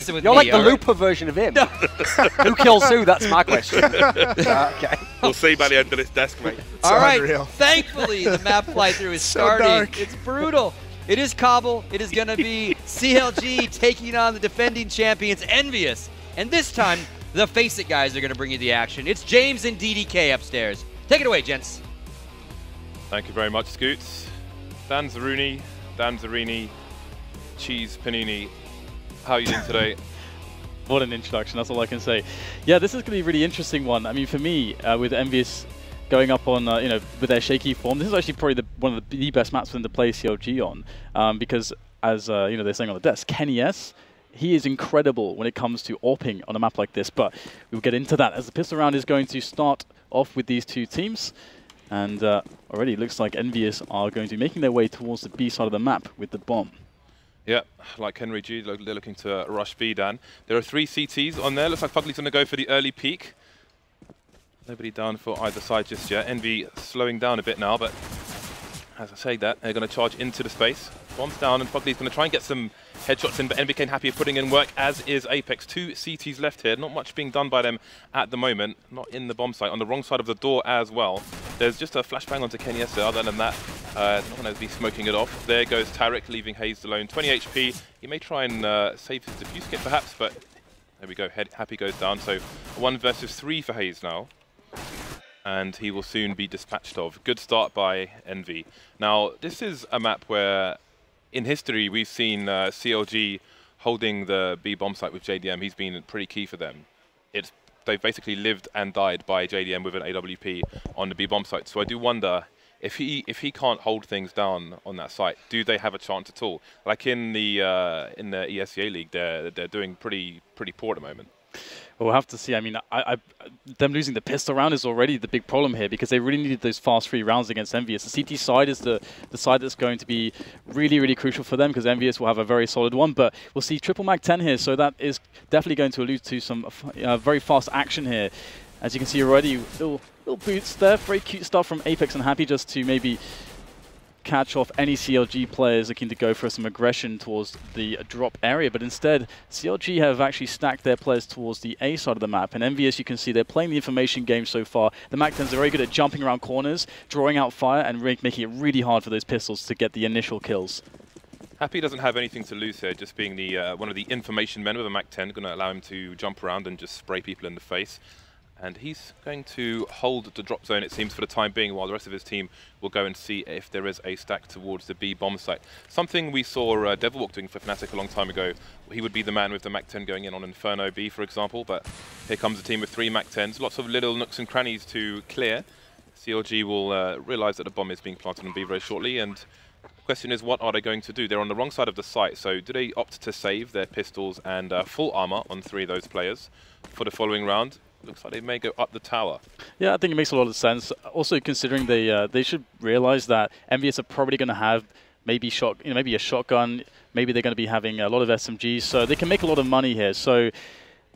You're like the Looper version of him. Who kills who? That's my question. Okay. We'll see by the end of this desk, mate. All right. Unreal. Thankfully, the map fly-through is So starting. dark. It's brutal. It is Cobble. It is going to be CLG taking on the defending champions, EnVyUs. And this time, the Face It guys are going to bring you the action. It's James and DDK upstairs. Take it away, gents. Thank you very much, Scoots. Dan Zarini, Cheese Panini. How are you doing today? What an introduction, that's all I can say. Yeah, this is going to be a really interesting one. I mean, for me, with EnVyUs going up on, you know, with their shaky form, this is actually probably one of the best maps for them to play CLG on. Because, as you know, they're saying on the desk, Kenny S, he is incredible when it comes to AWPing on a map like this. But we'll get into that as the pistol round is going to start off with these two teams. And already it looks like EnVyUs are going to be making their way towards the B side of the map with the bomb. Yeah, like Henry G, they're looking to rush B, Dan. There are 3 CTs on there. Looks like Fugly's going to go for the early peek. Nobody down for either side just yet. Envy slowing down a bit now, but as I say that, they're going to charge into the space. Bombs down, and Fugly's going to try and get some headshots in, but NBK happy putting in work, as is Apex. 2 CTs left here. Not much being done by them at the moment. Not in the bomb site. On the wrong side of the door as well. There's just a flashbang onto Kenny S. Other than that, not going to be smoking it off. There goes Tarek, leaving Hayes alone. 20 HP. He may try and save his defuse kit perhaps, but there we go. Happy goes down. So 1 versus 3 for Hayes now. And he will soon be dispatched of. Good start by Envy. Now, this is a map where, in history, we've seen CLG holding the B bomb site with JDM. He's been pretty key for them. They've basically lived and died by JDM with an AWP on the B bomb site. So I do wonder if he can't hold things down on that site, do they have a chance at all? Like in the ESEA league, they're doing pretty poor at the moment. Well, we'll have to see. I mean, them losing the pistol round is already the big problem here because they really needed those fast 3 rounds against EnVyUs. The CT side is the side that's going to be really, really crucial for them because EnVyUs will have a very solid one. But we'll see triple mag 10 here, so that is definitely going to allude to some very fast action here. As you can see already, little boots there. Very cute stuff from Apex and Happy just to maybe catch off any CLG players looking to go for some aggression towards the drop area, but instead CLG have actually stacked their players towards the A side of the map, and EnVyUs, you can see they're playing the information game so far. The MAC-10s are very good at jumping around corners, drawing out fire, and making it really hard for those pistols to get the initial kills. Happy doesn't have anything to lose here, just being the one of the information men with a MAC-10, going to allow him to jump around and just spray people in the face. And he's going to hold the drop zone, it seems, for the time being, while the rest of his team will go and see if there is a stack towards the B bomb site. Something we saw Devilwalk doing for Fnatic a long time ago. He would be the man with the MAC-10 going in on Inferno B, for example, but here comes a team with 3 MAC-10s. Lots of little nooks and crannies to clear. CLG will realize that a bomb is being planted on B very shortly, and the question is, what are they going to do? They're on the wrong side of the site, so do they opt to save their pistols and full armor on 3 of those players for the following round? Looks like they may go up the tower. Yeah, I think it makes a lot of sense. Also, considering they should realize that EnVyUs are probably going to have maybe a shotgun. Maybe they're going to be having a lot of SMGs, so they can make a lot of money here. So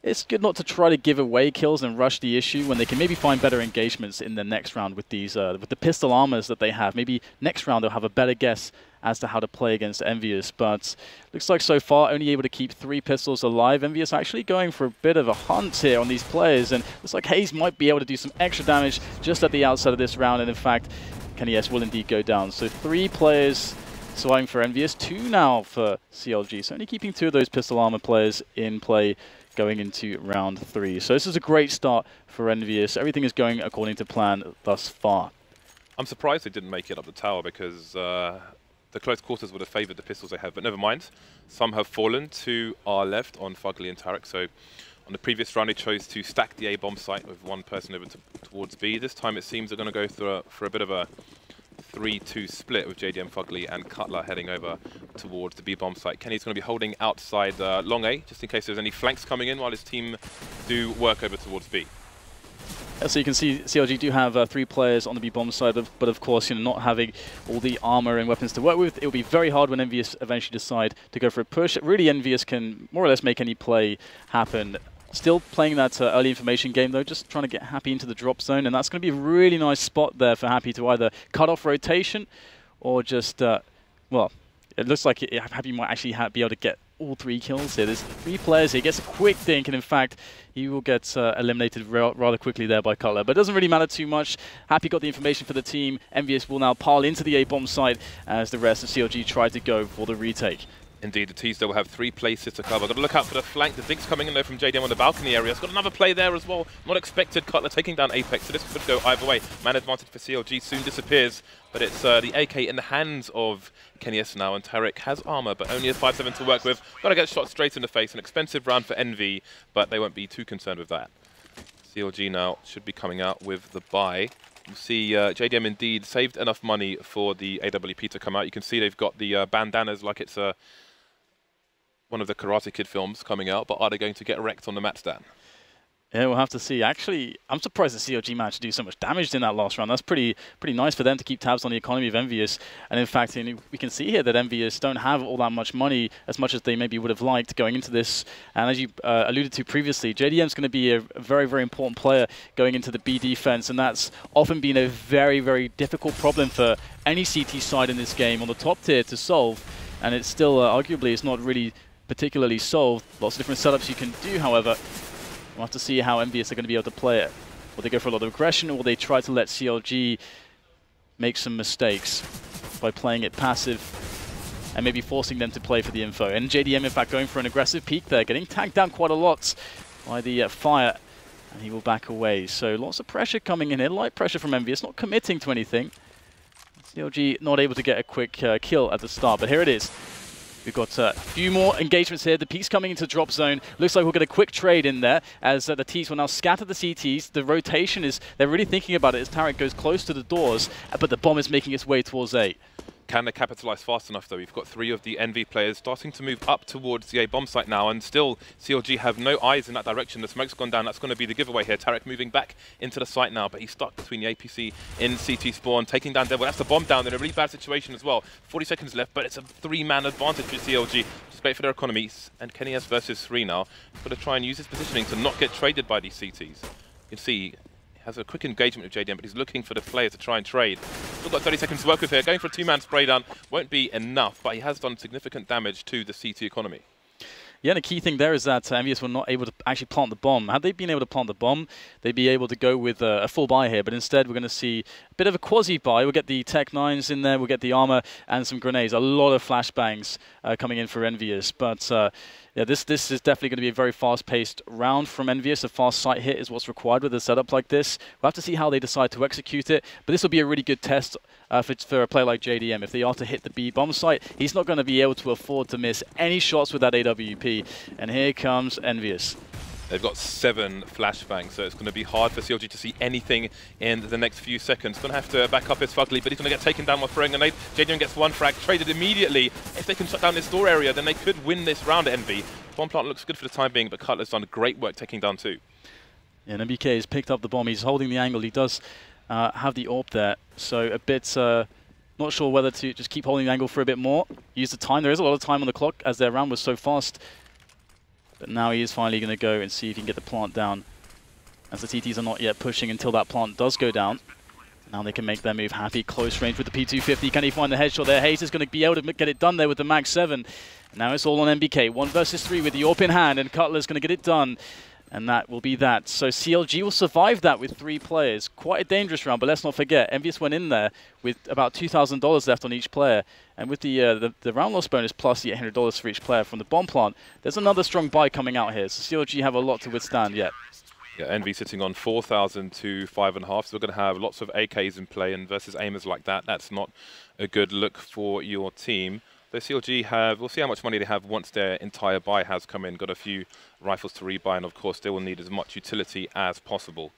it's good not to try to give away kills and rush the issue when they can maybe find better engagements in the next round with these with the pistol armors that they have. Maybe next round they'll have a better guess as to how to play against EnVyUs, but looks like so far only able to keep 3 pistols alive. EnVyUs actually going for a bit of a hunt here on these players, and looks like Hayes might be able to do some extra damage just at the outset of this round, and in fact, Kenny S will indeed go down. So 3 players surviving for EnVyUs, 2 now for CLG, so only keeping 2 of those pistol armor players in play going into round 3. So this is a great start for EnVyUs. Everything is going according to plan thus far. I'm surprised they didn't make it up the tower because the close quarters would have favoured the pistols they have, but never mind. Some have fallen to our left on Fugly and Tarek. So on the previous round, they chose to stack the A bomb site with 1 person over towards B. This time, it seems they're going to go for a bit of a 3-2 split with JDM, Fugly, and Cutler heading over towards the B bomb site. Kenny's going to be holding outside long A, just in case there's any flanks coming in, while his team do work over towards B. So you can see CLG do have 3 players on the B bomb side, but of course, not having all the armor and weapons to work with, it will be very hard when EnVyUs eventually decide to go for a push. Really, EnVyUs can more or less make any play happen. Still playing that early information game though, just trying to get Happy into the drop zone, and that's going to be a really nice spot there for Happy to either cut off rotation or just, well, it looks like Happy might actually be able to get all 3 kills here. There's 3 players here. He gets a quick dink, and in fact, he will get eliminated rather quickly there by Cutler. But it doesn't really matter too much. Happy got the information for the team. EnVyUs will now pile into the A-bomb site as the rest of CLG try to go for the retake. Indeed, the T-Still will have 3 places to cover. Got to look out for the flank. The dink's coming in there from JDM on the balcony area. It's got another play there as well. Not expected. Cutler taking down Apex, so this could go either way. Man advantage for CLG soon disappears, but it's the AK in the hands of Kenny S now, and Tarek has armor, but only has 5-7 to work with. Got to get shot straight in the face. An expensive round for Envy, but they won't be too concerned with that. CLG now should be coming out with the buy. You see JDM indeed saved enough money for the AWP to come out. You can see they've got the bandanas like it's one of the Karate Kid films coming out, but are they going to get wrecked on the match stand? Yeah, we'll have to see. Actually, I'm surprised the CLG managed to do so much damage in that last round. That's pretty nice for them to keep tabs on the economy of EnVyUs. And in fact, we can see here that EnVyUs don't have all that much money, as much as they maybe would have liked going into this. And as you alluded to previously, JDM's going to be a very, very important player going into the B defense, and that's often been a very, very difficult problem for any CT side in this game on the top tier to solve. And it's still, arguably, it's not really particularly solved. Lots of different setups you can do, however. We'll have to see how EnVyUs are going to be able to play it. Will they go for a lot of aggression, or will they try to let CLG make some mistakes by playing it passive and maybe forcing them to play for the info? And JDM, in fact, going for an aggressive peek there, getting tagged down quite a lot by the fire, and he will back away. So lots of pressure coming in here, light pressure from EnVyUs, not committing to anything. CLG not able to get a quick kill at the start, but here it is. We've got a few more engagements here. The peek's coming into drop zone. Looks like we'll get a quick trade in there as the Ts will now scatter the CTs. The rotation is, they're really thinking about it as Tarek goes close to the doors, but the bomb is making its way towards A. Can they capitalize fast enough, though? We've got 3 of the Envy players starting to move up towards the A-bomb site now, and still CLG have no eyes in that direction. The smoke's gone down. That's going to be the giveaway here. Tarek moving back into the site now, but he's stuck between the APC in CT spawn, taking down Devil. That's the bomb down in a really bad situation as well. 40 seconds left, but it's a 3-man advantage for CLG. Just great for their economies. And Kenny S versus 3 now. Got to try and use his positioning to not get traded by these CTs. You can see has a quick engagement with JDM, but he's looking for the player to try and trade. Still got 30 seconds to work with here. Going for a 2-man spray down won't be enough, but he has done significant damage to the CT economy. Yeah, and the key thing there is that EnVyUs were not able to actually plant the bomb. Had they been able to plant the bomb, they'd be able to go with a full buy here, but instead we're going to see a bit of a quasi-buy. We'll get the Tech 9s in there, we'll get the armor and some grenades. A lot of flashbangs coming in for EnVyUs, but yeah, this is definitely going to be a very fast-paced round from EnVyUs. A fast site hit is what's required with a setup like this. We'll have to see how they decide to execute it, but this will be a really good test for a player like JDM. If they are to hit the B bomb site, he's not going to be able to afford to miss any shots with that AWP. And here comes EnVyUs. They've got 7 flashbangs, so it's going to be hard for CLG to see anything in the next few seconds. Going to have to back up his Fugly, but he's going to get taken down while throwing a grenade. JDM gets 1 frag, traded immediately. If they can shut down this door area, then they could win this round at Envy. Bomb plant looks good for the time being, but Cutler's done great work taking down 2. Yeah, and MBK has picked up the bomb. He's holding the angle. He does have the AWP there, so a bit not sure whether to just keep holding the angle for a bit more. Use the time. There is a lot of time on the clock as their round was so fast. But now he is finally going to go and see if he can get the plant down, as the TTs are not yet pushing until that plant does go down. Now they can make their move happy. Close range with the P250. Can he find the headshot there? Hayes is going to be able to get it done there with the Mag 7. Now it's all on MBK. 1 versus 3 with the AWP in hand, and Cutler's going to get it done. And that will be that. So CLG will survive that with 3 players. Quite a dangerous round, but let's not forget, EnVyUs went in there with about $2,000 left on each player. And with the round loss bonus plus the $800 for each player from the bomb plant, there's another strong buy coming out here. So CLG have a lot to withstand yet. Yeah, Envy sitting on 4,000 to 5.5, so we're going to have lots of AKs in play, and versus aimers like that, that's not a good look for your team. The CLG have, we'll see how much money they have once their entire buy has come in. Got a few rifles to rebuy, and of course they will need as much utility as possible.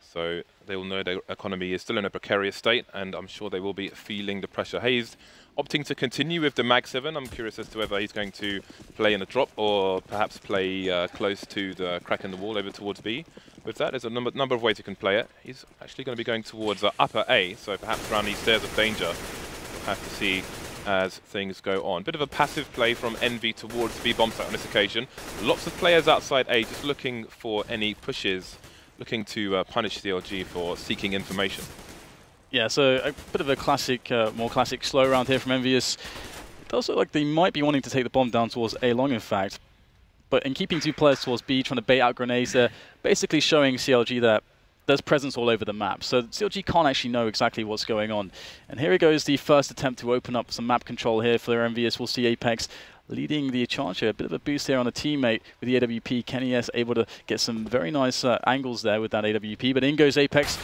So they will know their economy is still in a precarious state, and I'm sure they will be feeling the pressure. Hayes opting to continue with the Mag 7. I'm curious as to whether he's going to play in a drop or perhaps play close to the crack in the wall over towards B. With that, there's a number of ways you can play it. He's actually going to be going towards upper A, so perhaps around these stairs of danger. We'll have to see as things go on. Bit of a passive play from Envy towards B bomb site on this occasion. Lots of players outside A just looking for any pushes, looking to punish CLG for seeking information. Yeah, so a bit of a classic, more classic slow round here from EnVyUs. does look like they might be wanting to take the bomb down towards A long, in fact. But in keeping 2 players towards B, trying to bait out grenades, they're basically showing CLG that there's presence all over the map. So CLG can't actually know exactly what's going on. And here goes the first attempt to open up some map control here for EnVyUs. We'll see Apex leading the charge here. A bit of a boost here on the teammate with the AWP. Kenny S able to get some very nice angles there with that AWP. But in goes Apex.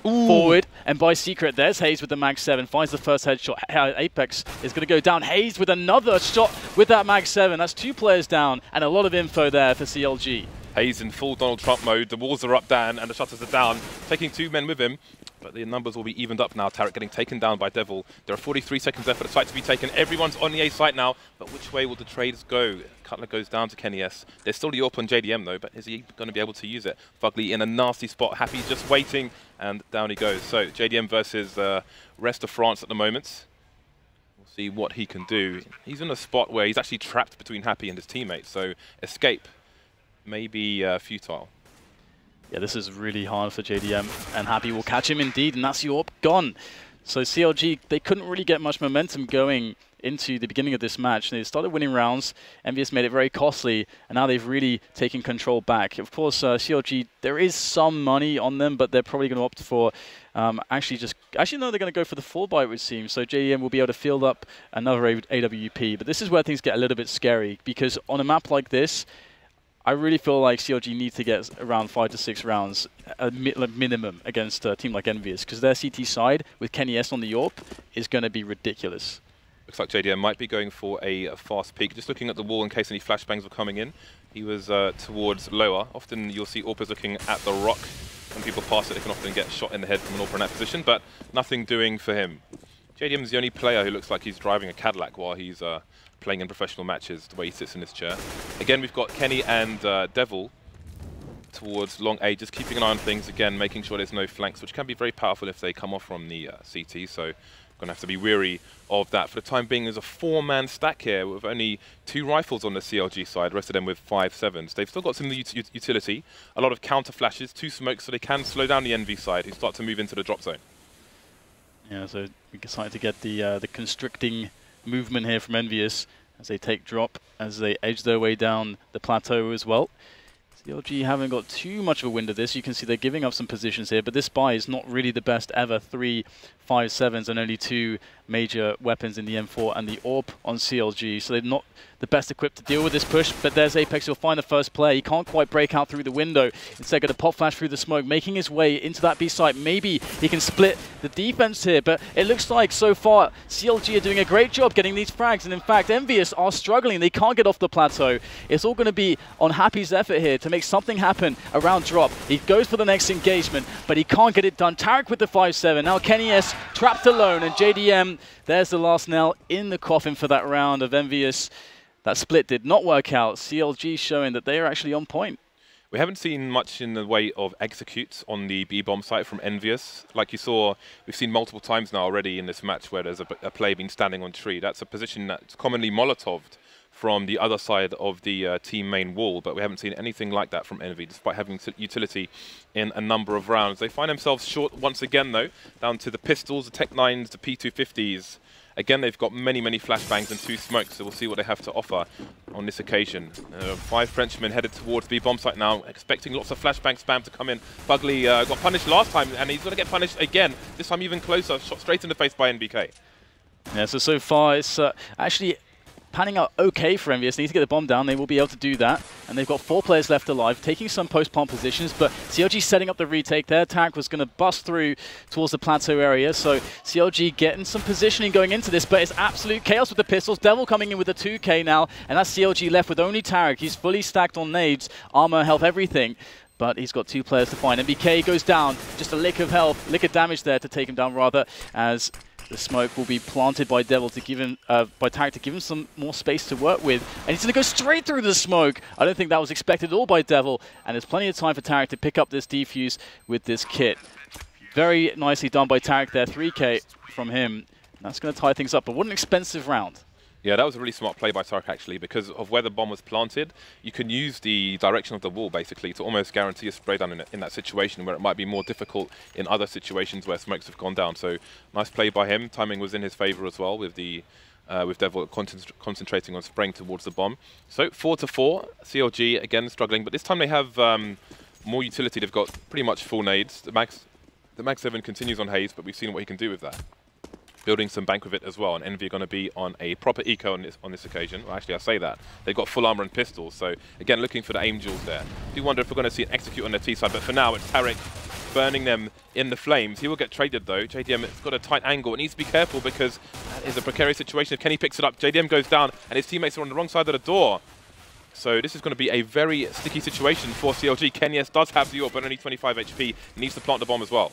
Ooh. Forward, and by secret, there's Hayes with the Mag 7, finds the first headshot. Apex is going to go down. Hayes with another shot with that Mag 7. That's 2 players down, and a lot of info there for CLG. Hayes in full Donald Trump mode. The walls are up, Dan, and the shutters are down, taking 2 men with him. But the numbers will be evened up now. Tarek getting taken down by Devil. There are 43 seconds left for the site to be taken. Everyone's on the A site now. But which way will the trades go? Cutler goes down to Kenny S. There's still the AWP on JDM though, but is he going to be able to use it? Fugly in a nasty spot. Happy just waiting, and down he goes. So JDM versus rest of France at the moment. We'll see what he can do. He's in a spot where he's actually trapped between Happy and his teammates. So escape may be futile. Yeah, this is really hard for JDM, and Happy will catch him indeed, and that's your gone. So CLG, they couldn't really get much momentum going into the beginning of this match. They started winning rounds, EnVyUs made it very costly, and now they've really taken control back. Of course, CLG, there is some money on them, but they're probably going to opt for actually no, they're going to go for the full buy, it would seem. So JDM will be able to field up another AWP, but this is where things get a little bit scary, because on a map like this, I really feel like CLG need to get around 5 to 6 rounds minimum against a team like EnVyUs, because their CT side with Kenny S on the AWP is going to be ridiculous. Looks like JDM might be going for a fast peek. Just looking at the wall in case any flashbangs were coming in. He was towards lower. Often you'll see AWPers looking at the rock. When people pass it, they can often get shot in the head from an AWPer in that position, but nothing doing for him. JDM's the only player who looks like he's driving a Cadillac while he's playing in professional matches, the way he sits in his chair. Again, we've got Kenny and Devil towards long A, just keeping an eye on things, again, making sure there's no flanks, which can be very powerful if they come off from the CT, so going to have to be weary of that. For the time being, there's a 4-man stack here with only 2 rifles on the CLG side, the rest of them with 5.7s. They've still got some utility, a lot of counter flashes, 2 smokes, so they can slow down the EnVy side, who start to move into the drop zone. Yeah, so we decided to get the constricting movement here from EnVyUs as they take drop, as they edge their way down the plateau as well. CLG haven't got too much of a wind of this. You can see they're giving up some positions here, but this buy is not really the best ever. 3 5.7s and only 2 major weapons in the M4 and the AWP on CLG, so they're not the best equipped to deal with this push. But there's Apex, he'll find the first player. He can't quite break out through the window. Instead, going to pop flash through the smoke, making his way into that B site. Maybe he can split the defense here, but it looks like so far CLG are doing a great job getting these frags, and in fact EnVyUs are struggling. They can't get off the plateau. It's all going to be on Happy's effort here to make something happen around drop. He goes for the next engagement, but he can't get it done. Tarek with the 5.7. Now Kenny S trapped alone, and JDM, there's the last nail in the coffin for that round of EnVyUs. That split did not work out. CLG showing that they are actually on point. We haven't seen much in the way of executes on the B-bomb site from EnVyUs. Like you saw, we've seen multiple times now already in this match where there's a player being standing on tree. That's a position that's commonly Molotoved from the other side of the team main wall, but we haven't seen anything like that from EnVy, despite having utility in a number of rounds. They find themselves short once again, though, down to the pistols, the Tech 9s, the P250s. Again, they've got many, many flashbangs and 2 smokes, so we'll see what they have to offer on this occasion. 5 Frenchmen headed towards the bomb site now, expecting lots of flashbang spam to come in. Fugly got punished last time, and he's going to get punished again, this time even closer, shot straight in the face by NBK. Yeah, so far it's actually panning out okay for EnVyUs. They need to get the bomb down. They will be able to do that. And they've got 4 players left alive, taking some post-bomb positions, but CLG setting up the retake. Their tank was going to bust through towards the plateau area, so CLG getting some positioning going into this, but it's absolute chaos with the pistols. Devil coming in with a 2K now, and that's CLG left with only Tarek. He's fully stacked on nades, armor, health, everything. But he's got 2 players to find. MBK goes down, just a lick of health, lick of damage there to take him down rather, as the smoke will be planted by Devil to give him, by Tarek to give him some more space to work with. And he's going to go straight through the smoke. I don't think that was expected at all by Devil. And there's plenty of time for Tarek to pick up this defuse with this kit. Very nicely done by Tarek there, 3K from him. That's going to tie things up, but what an expensive round. Yeah, that was a really smart play by Tarek, actually, because of where the bomb was planted. You can use the direction of the wall, basically, to almost guarantee a spray down in that situation where it might be more difficult in other situations where smokes have gone down. So, nice play by him. Timing was in his favor as well with the with Devil concentrating on spraying towards the bomb. So 4-4, CLG again struggling, but this time they have more utility. They've got pretty much full nades. The Mag 7 continues on Haze, but we've seen what he can do with that. Building some bank with it as well, and EnVy are going to be on a proper eco on this occasion. Well, actually, I say that. They've got full armor and pistols, so again, looking for the aim jewels there. I do wonder if we're going to see an execute on their T side, but for now, it's Tarek burning them in the flames. He will get traded though. JDM has got a tight angle. It needs to be careful because that is a precarious situation. If Kenny picks it up, JDM goes down, and his teammates are on the wrong side of the door. So this is going to be a very sticky situation for CLG. Kenyes does have the AWP, but only 25 HP. Needs to plant the bomb as well.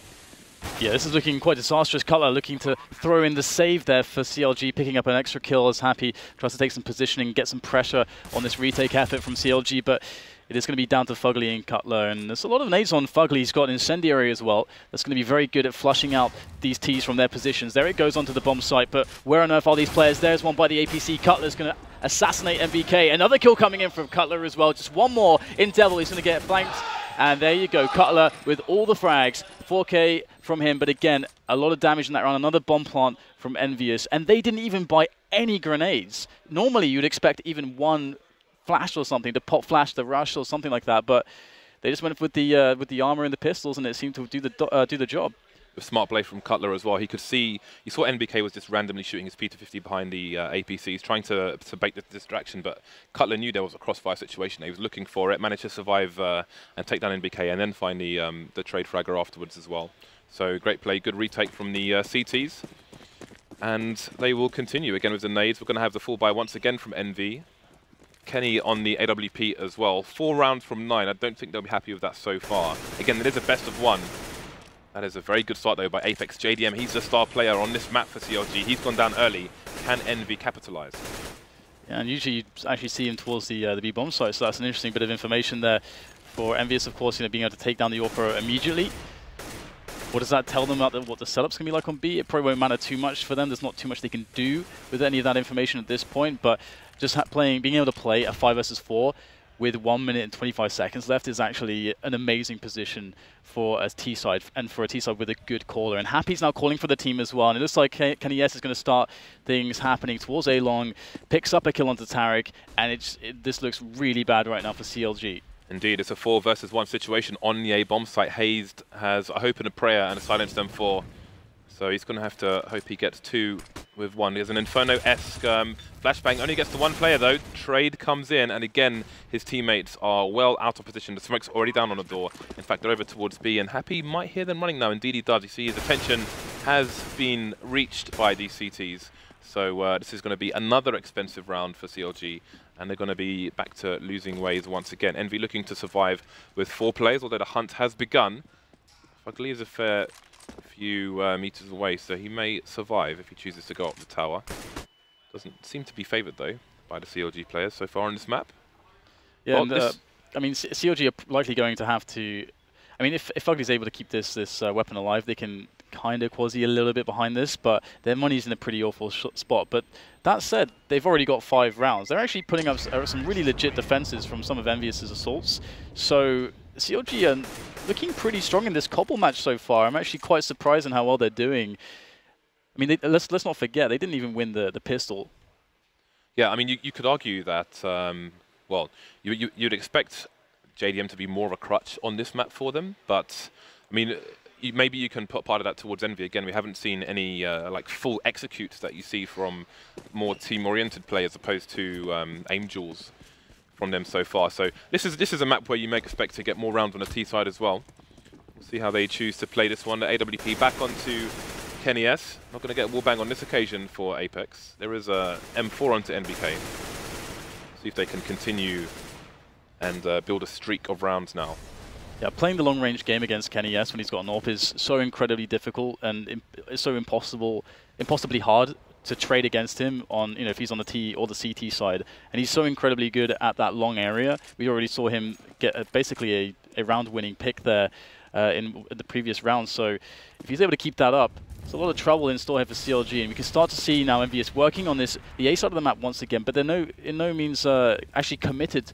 Yeah, this is looking quite disastrous. Cutler looking to throw in the save there for CLG, picking up an extra kill as Happy tries to take some positioning, get some pressure on this retake effort from CLG, but it is going to be down to Fugly and Cutler, and there's a lot of nades on Fugly. He's got an Incendiary as well. That's going to be very good at flushing out these Ts from their positions. There it goes onto the bomb site, but where on earth are these players? There's one by the APC. Cutler's going to assassinate MVK. Another kill coming in from Cutler as well. Just one more in Devil. He's going to get flanked. And there you go, Cutler with all the frags, 4K from him, but again, a lot of damage in that round. Another bomb plant from EnVyUs, and they didn't even buy any grenades. Normally, you'd expect even one flash or something to pop flash the rush or something like that, but they just went with the armor and the pistols, and it seemed to do the job. A smart play from Cutler as well. He could see, he saw NBK was just randomly shooting his P250 behind the APCs, trying to bait the distraction, but Cutler knew there was a crossfire situation. He was looking for it, managed to survive and take down NBK, and then find the trade fragger afterwards as well. So great play, good retake from the CTs. And they will continue again with the nades. We're going to have the full buy once again from EnVy. Kenny on the AWP as well. 4 rounds from 9. I don't think they'll be happy with that so far. Again, it is a best of 1. That is a very good start, though, by Apex. JDM, he's the star player on this map for CLG. He's gone down early. Can EnVy capitalize? Yeah, and usually you actually see him towards the B bomb site, so that's an interesting bit of information there for EnVyUs, of course, being able to take down the AWP immediately. What does that tell them about what the setup's going to be like on B? It probably won't matter too much for them. There's not too much they can do with any of that information at this point, but just being able to play a 5 versus 4 with 1 minute and 25 seconds left is actually an amazing position for a T-side, and for a T-side with a good caller. And Happy's now calling for the team as well, and it looks like Kenny S is going to start things happening towards A-Long, picks up a kill onto Tarek, and this looks really bad right now for CLG. Indeed, it's a 4 versus 1 situation on the A bomb site. Hazed has a hope and a prayer and a silence them 4. So he's going to have to hope he gets 2 with 1. There's an Inferno-esque flashbang. Only gets to 1 player though. Trade comes in, and again, his teammates are well out of position. The smoke's already down on the door. In fact, they're over towards B, and Happy might hear them running now. Indeed he does. You see his attention has been reached by these CTs. So this is going to be another expensive round for CLG, and they're going to be back to losing ways once again. EnVy looking to survive with 4 players, although the hunt has begun. Fugly is a fair few meters away, so he may survive if he chooses to go up the tower. Doesn't seem to be favoured, though, by the CLG players so far on this map. Yeah, well, and, I mean, CLG are likely going to have to... I mean, if Fugly's able to keep this weapon alive, they can kind of quasi a little bit behind this, but their money's in a pretty awful spot. But that said, they've already got 5 rounds. They're actually putting up some really legit defenses from some of EnVyUs' assaults. So CLG are looking pretty strong in this Cobble match so far. I'm actually quite surprised in how well they're doing. I mean, let's not forget, they didn't even win the pistol. Yeah, I mean, you could argue that, well, you'd expect JDM to be more of a crutch on this map for them, but, I mean, maybe you can put part of that towards EnVy. Again, we haven't seen any like full executes that you see from more team-oriented players, opposed to aim jewels from them so far. So this is a map where you may expect to get more rounds on the T side as well. We'll see how they choose to play this one. The AWP back onto Kenny S. Not going to get wallbang on this occasion for Apex. There is a M4 onto NBK. See if they can continue and build a streak of rounds now. Yeah, playing the long-range game against Kenny S when he's got an AWP is so incredibly difficult, and it's so impossibly hard to trade against him on, if he's on the T or the CT side. And he's so incredibly good at that long area. We already saw him get basically a round-winning pick there in the previous round. So if he's able to keep that up, there's a lot of trouble in store here for CLG, and we can start to see now EnVyUs working on the A side of the map once again, but they're in no means actually committed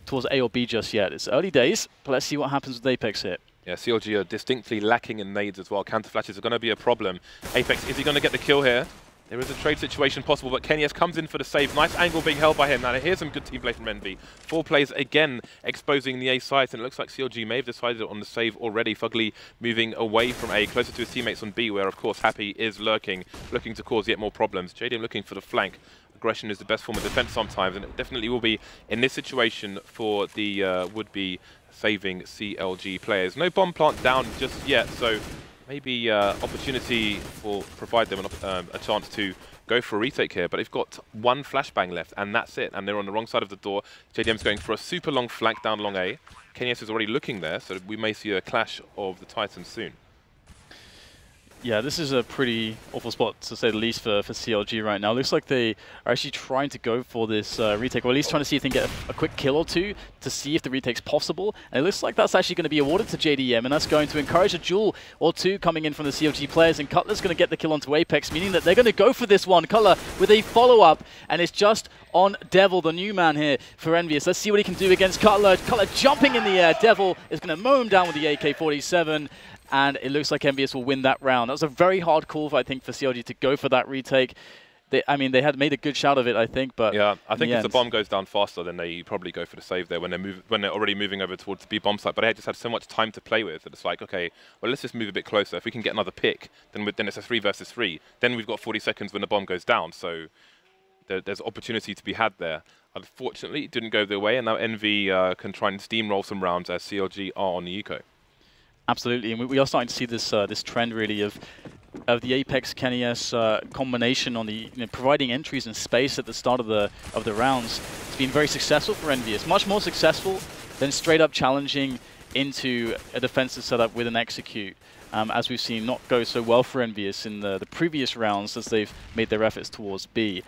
towards A or B just yet. It's early days, but let's see what happens with Apex here. Yeah, CLG are distinctly lacking in nades as well. Counter flashes are going to be a problem. Apex, is he going to get the kill here? There is a trade situation possible, but Kenyes comes in for the save. Nice angle being held by him. Now here's some good team play from EnVy. 4 plays again, exposing the A site, and it looks like CLG may have decided on the save already. Fugly moving away from A, closer to his teammates on B, where of course Happy is lurking, looking to cause yet more problems. JDM looking for the flank. Aggression is the best form of defense sometimes, and it definitely will be in this situation for the would-be saving CLG players. No bomb plant down just yet, so maybe opportunity for provide them a chance to go for a retake here, but they've got 1 flashbang left, and that's it. And they're on the wrong side of the door. JDM's going for a super long flank down long A. Kenyes is already looking there, so we may see a clash of the Titans soon. Yeah, this is a pretty awful spot, to say the least, for CLG right now. Looks like they are actually trying to go for this retake, or at least trying to see if they can get a quick kill or two to see if the retake's possible. And it looks like that's actually going to be awarded to JDM, and that's going to encourage a duel or two coming in from the CLG players. And Cutler's going to get the kill onto Apex, meaning that they're going to go for this one. Cutler with a follow-up, and it's just on Devil, the new man here for EnVyUs. Let's see what he can do against Cutler. Cutler jumping in the air. Devil is going to mow him down with the AK-47. And it looks like EnVyUs will win that round. That was a very hard call, I think, for CLG to go for that retake. I mean, they had made a good shout of it, I think, but yeah, I think if the bomb goes down faster, then they probably go for the save there when they're already moving over towards the B bomb site. But they just had so much time to play with that it's like, okay, well, let's just move a bit closer. If we can get another pick, then it's a 3 versus 3. Then we've got 40 seconds when the bomb goes down. So there's opportunity to be had there. Unfortunately, it didn't go their way, and now EnVy can try and steamroll some rounds as CLG are on the eco. Absolutely, and we are starting to see this this trend really of the Apex Kenyes combination on the providing entries and space at the start of the rounds. It's been very successful for EnVyUs, much more successful than straight up challenging into a defensive setup with an execute, as we've seen not go so well for EnVyUs in the previous rounds as they've made their efforts towards B.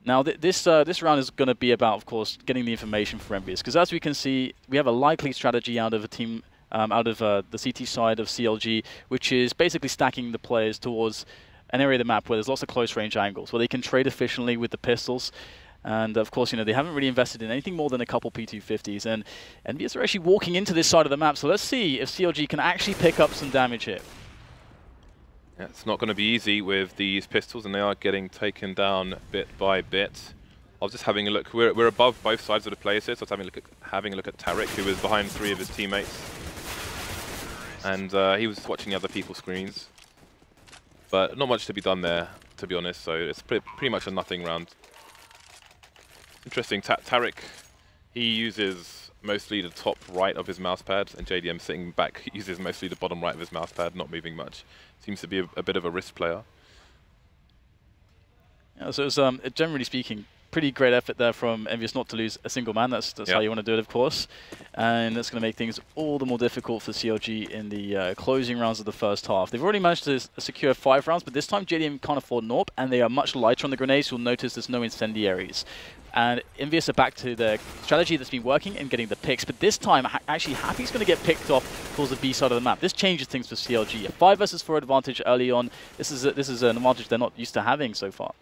Now, this round is going to be about, of course, getting the information for EnVyUs, because as we can see, we have a likely strategy out of a team. Out of the CT side of CLG, which is basically stacking the players towards an area of the map where there's lots of close-range angles, where they can trade efficiently with the pistols. And of course, they haven't really invested in anything more than a couple P250s, and EnVyUs are actually walking into this side of the map. So let's see if CLG can actually pick up some damage here. Yeah, it's not going to be easy with these pistols, and they are getting taken down bit by bit. I was just having a look. We're above both sides of the players here, so I was having a look at Tarek, who was behind 3 of his teammates. And he was watching other people's screens. But not much to be done there, to be honest, so it's pretty much a nothing round. Interesting, Tarek, he uses mostly the top right of his mousepad, and JDM sitting back uses mostly the bottom right of his mousepad, not moving much. Seems to be a bit of a risk player. Yeah, so it's generally speaking, pretty great effort there from EnVyUs not to lose a single man. That's how you want to do it, of course. And that's going to make things all the more difficult for CLG in the closing rounds of the first half. They've already managed to secure 5 rounds, but this time JDM can't afford NORP, and they are much lighter on the grenades. You'll notice there's no incendiaries. And EnVyUs are back to their strategy that's been working and getting the picks, but this time, actually, Happy's going to get picked off towards the B side of the map. This changes things for CLG. A 5 versus 4 advantage early on. This is an advantage they're not used to having so far.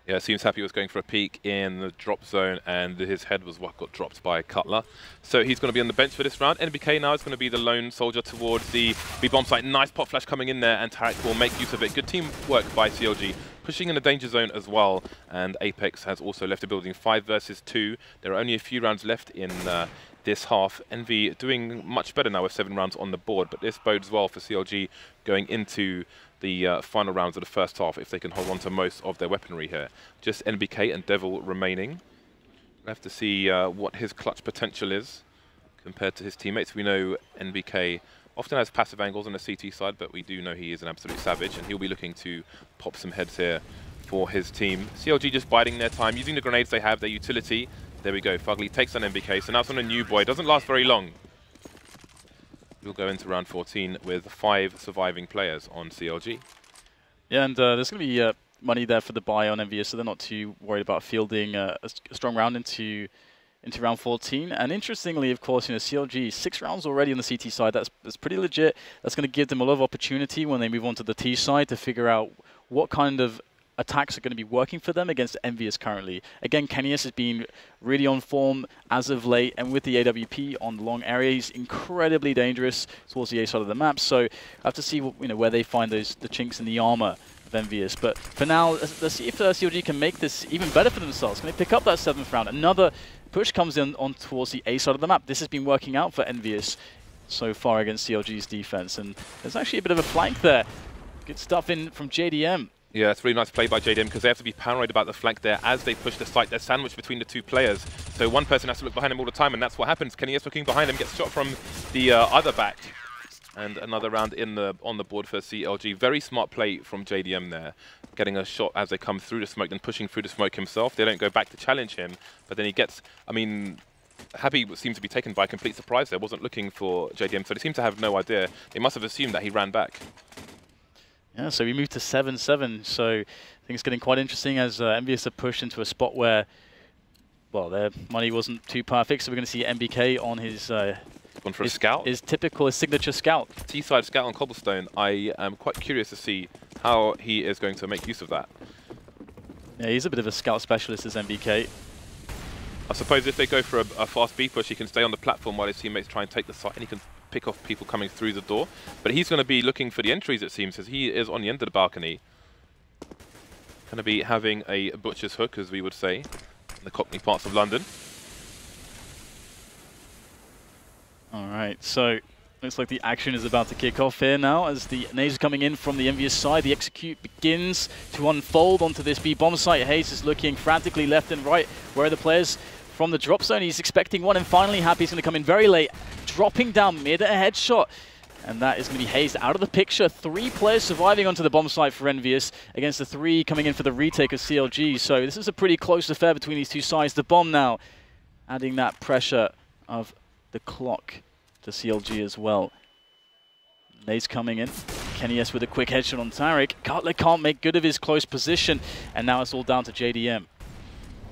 Yeah, it seems Happy was going for a peek in the drop zone, and his head was what got dropped by Cutler. So he's going to be on the bench for this round. NBK now is going to be the lone soldier towards the B-bomb site. Nice pop flash coming in there, and Tarek will make use of it. Good teamwork by CLG, pushing in the danger zone as well. And Apex has also left the building 5 versus 2. There are only a few rounds left in this half. EnVy doing much better now with 7 rounds on the board, but this bodes well for CLG going into the final rounds of the first half if they can hold on to most of their weaponry here. Just NBK and Devil remaining. We'll have to see what his clutch potential is compared to his teammates. We know NBK often has passive angles on the CT side, but we do know he is an absolute savage, and he'll be looking to pop some heads here for his team. CLG just biding their time, using the grenades they have, their utility. There we go, Fugly takes on NBK, so now it's on a new boy. Doesn't last very long. We'll go into round 14 with 5 surviving players on CLG. Yeah, and there's going to be money there for the buy on EnVyUs, so they're not too worried about fielding a strong round into round 14. And interestingly, of course, CLG 6 rounds already on the CT side. That's pretty legit. That's going to give them a lot of opportunity when they move on to the T side to figure out what kind of attacks are going to be working for them against EnVyUs currently. Again, Kenyes has been really on form as of late, and with the AWP on the long area, he's incredibly dangerous towards the A side of the map. So I have to see where they find the chinks in the armor of EnVyUs. But for now, let's see if CLG can make this even better for themselves. Can they pick up that 7th round? Another push comes in on towards the A side of the map. This has been working out for EnVyUs so far against CLG's defense. And there's actually a bit of a flank there. Good stuff in from JDM. Yeah, it's really nice play by JDM because they have to be paranoid about the flank there as they push the site. They're sandwiched between the two players. So one person has to look behind him all the time, and that's what happens. Kenny is looking behind him, gets shot from the other back. And another round on the board for CLG. Very smart play from JDM there. Getting a shot as they come through the smoke, then pushing through the smoke himself. They don't go back to challenge him, but then he gets, I mean, Happy seemed to be taken by a complete surprise there. Wasn't looking for JDM, so they seem to have no idea. They must have assumed that he ran back. Yeah, so we moved to 7-7, so I think it's getting quite interesting as EnVyUs are pushed into a spot where, well, their money wasn't too perfect, so we're going to see MBK on his... Gone for a scout? His signature scout. T-side scout on Cobblestone. I am quite curious to see how he is going to make use of that. Yeah, he's a bit of a scout specialist as MBK. I suppose if they go for a fast B push, he can stay on the platform while his teammates try and take the site, and he can pick off people coming through the door. But he's going to be looking for the entries, it seems, as he is on the end of the balcony. Going to be having a butcher's hook, as we would say, in the Cockney parts of London. Alright, so looks like the action is about to kick off here now as the nades coming in from the EnVyUs side. The execute begins to unfold onto this B bomb site. Hayes is looking frantically left and right. Where are the players from the drop zone? He's expecting one, and finally Happy's going to come in very late, dropping down mid, a headshot. And that is going to be Hayes out of the picture. 3 players surviving onto the bomb site for EnVyUs against the 3 coming in for the retake of CLG. So this is a pretty close affair between these two sides. The bomb now adding that pressure of the clock to CLG as well. Nades coming in. Kenny S with a quick headshot on Tarek. Cutler can't make good of his close position, and now it's all down to JDM.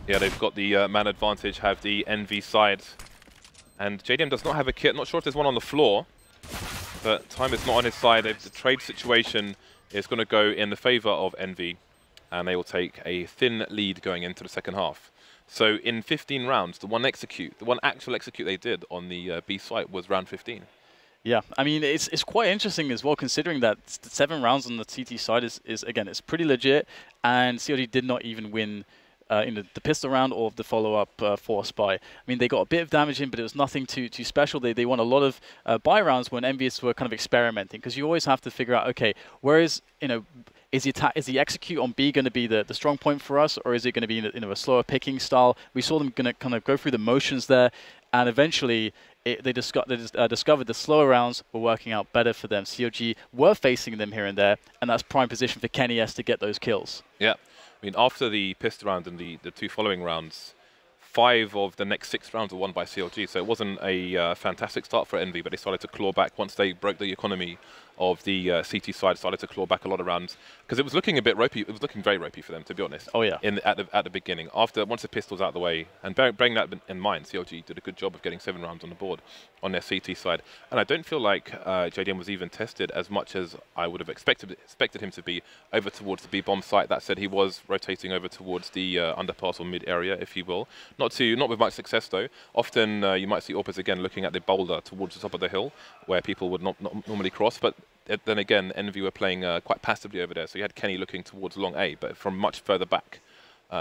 Yeah, they've got the man advantage, have the NV side. And JDM does not have a kit. Not sure if there's one on the floor, but time is not on his side. The trade situation is going to go in the favor of NV, and they will take a thin lead going into the second half. So in 15 rounds, the one actual execute they did on the B site was round 15. Yeah, I mean, it's quite interesting as well, considering that 7 rounds on the CT side is again, it's pretty legit, and CLG did not even win in the pistol round or the follow-up for Spy. I mean, they got a bit of damage in, but it was nothing too special. They won a lot of buy rounds when EnVyUs were kind of experimenting, because you always have to figure out, okay, where is, is the execute on B going to be the strong point for us, or is it going to be a slower picking style? We saw them going to kind of go through the motions there, and eventually they discovered the slower rounds were working out better for them. CLG were facing them here and there, and that's prime position for Kenny S to get those kills. Yeah, I mean, after the pistol round and the 2 following rounds, 5 of the next 6 rounds were won by CLG, so it wasn't a fantastic start for Envy, but they started to claw back once they broke the economy of the CT side, started to claw back a lot of rounds, because it was looking a bit ropey. It was looking very ropey for them, to be honest. Oh yeah. At the beginning, once the pistol's out of the way, and bearing that in mind, CLG did a good job of getting 7 rounds on the board on their CT side, and I don't feel like JDM was even tested as much as I would have expected him to be over towards the B bomb site. That said, he was rotating over towards the underpass or mid area, if you will. Not with much success though. Often you might see Orpers again looking at the boulder towards the top of the hill, where people would not normally cross, but then again, Envy were playing quite passively over there, so you had Kenny looking towards long A, but from much further back,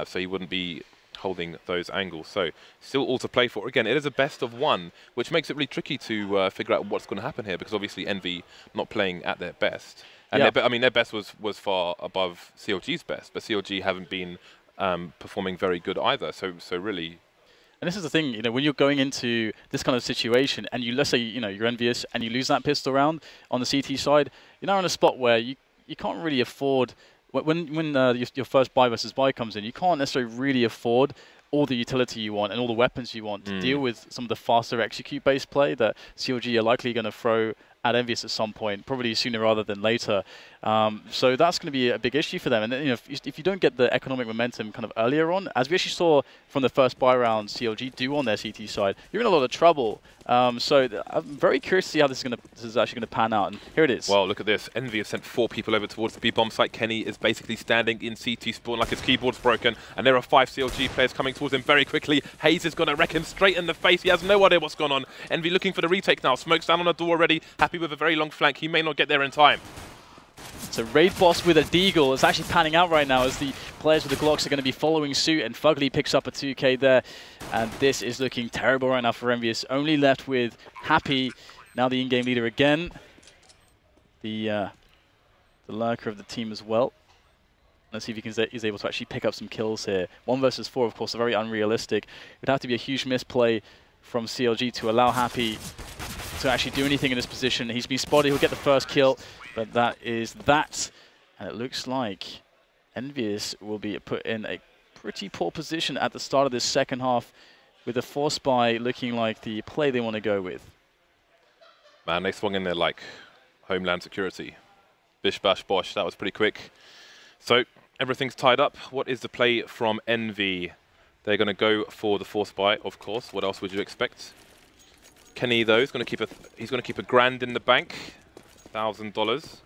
so he wouldn't be holding those angles. So still all to play for. Again, it is a best of 1, which makes it really tricky to figure out what's going to happen here, because obviously Envy not playing at their best, and yeah. Their best was far above CLG's best, but CLG haven't been performing very good either. So really. And this is the thing, when you're going into this kind of situation, and let's say, you're EnVyUs and you lose that pistol round on the CT side, you're now in a spot where you can't really afford, when your first buy versus buy comes in, you can't necessarily really afford all the utility you want and all the weapons you want to deal with some of the faster execute-based play that CLG are likely going to throw at EnVyUs at some point, probably sooner rather than later. So that's going to be a big issue for them. And then, if you don't get the economic momentum kind of earlier on, as we actually saw from the first buy round CLG do on their CT side, you're in a lot of trouble. So I'm very curious to see how this is actually going to pan out. And here it is. Well, look at this. Envy have sent 4 people over towards the B bomb site. Kenny is basically standing in CT spawn like his keyboard's broken, and there are 5 CLG players coming towards him very quickly. Hayes is going to wreck him straight in the face. He has no idea what's going on. Envy looking for the retake now. Smoke's down on the door already. Happy with a very long flank. He may not get there in time. So Raid Boss with a Deagle. It's actually panning out right now as the players with the Glocks are going to be following suit, and Fugly picks up a 2K there. And this is looking terrible right now for EnVyUs. Only left with Happy, now the in-game leader again. The lurker of the team as well. Let's see if he's able to actually pick up some kills here. 1 versus 4, of course, are very unrealistic. It would have to be a huge misplay from CLG to allow Happy to actually do anything in this position. He's been spotted, he'll get the first kill, but that is that. And it looks like EnVyUs will be put in a pretty poor position at the start of this second half, with the Force Buy looking like the play they want to go with. Man, they swung in there like Homeland Security. Bish, bash, bosh. That was pretty quick. So everything's tied up. What is the play from Envy? They're going to go for the Force Buy, of course. What else would you expect? Kenny, though, is going to keep he's going to keep $1,000 in the bank, $1,000,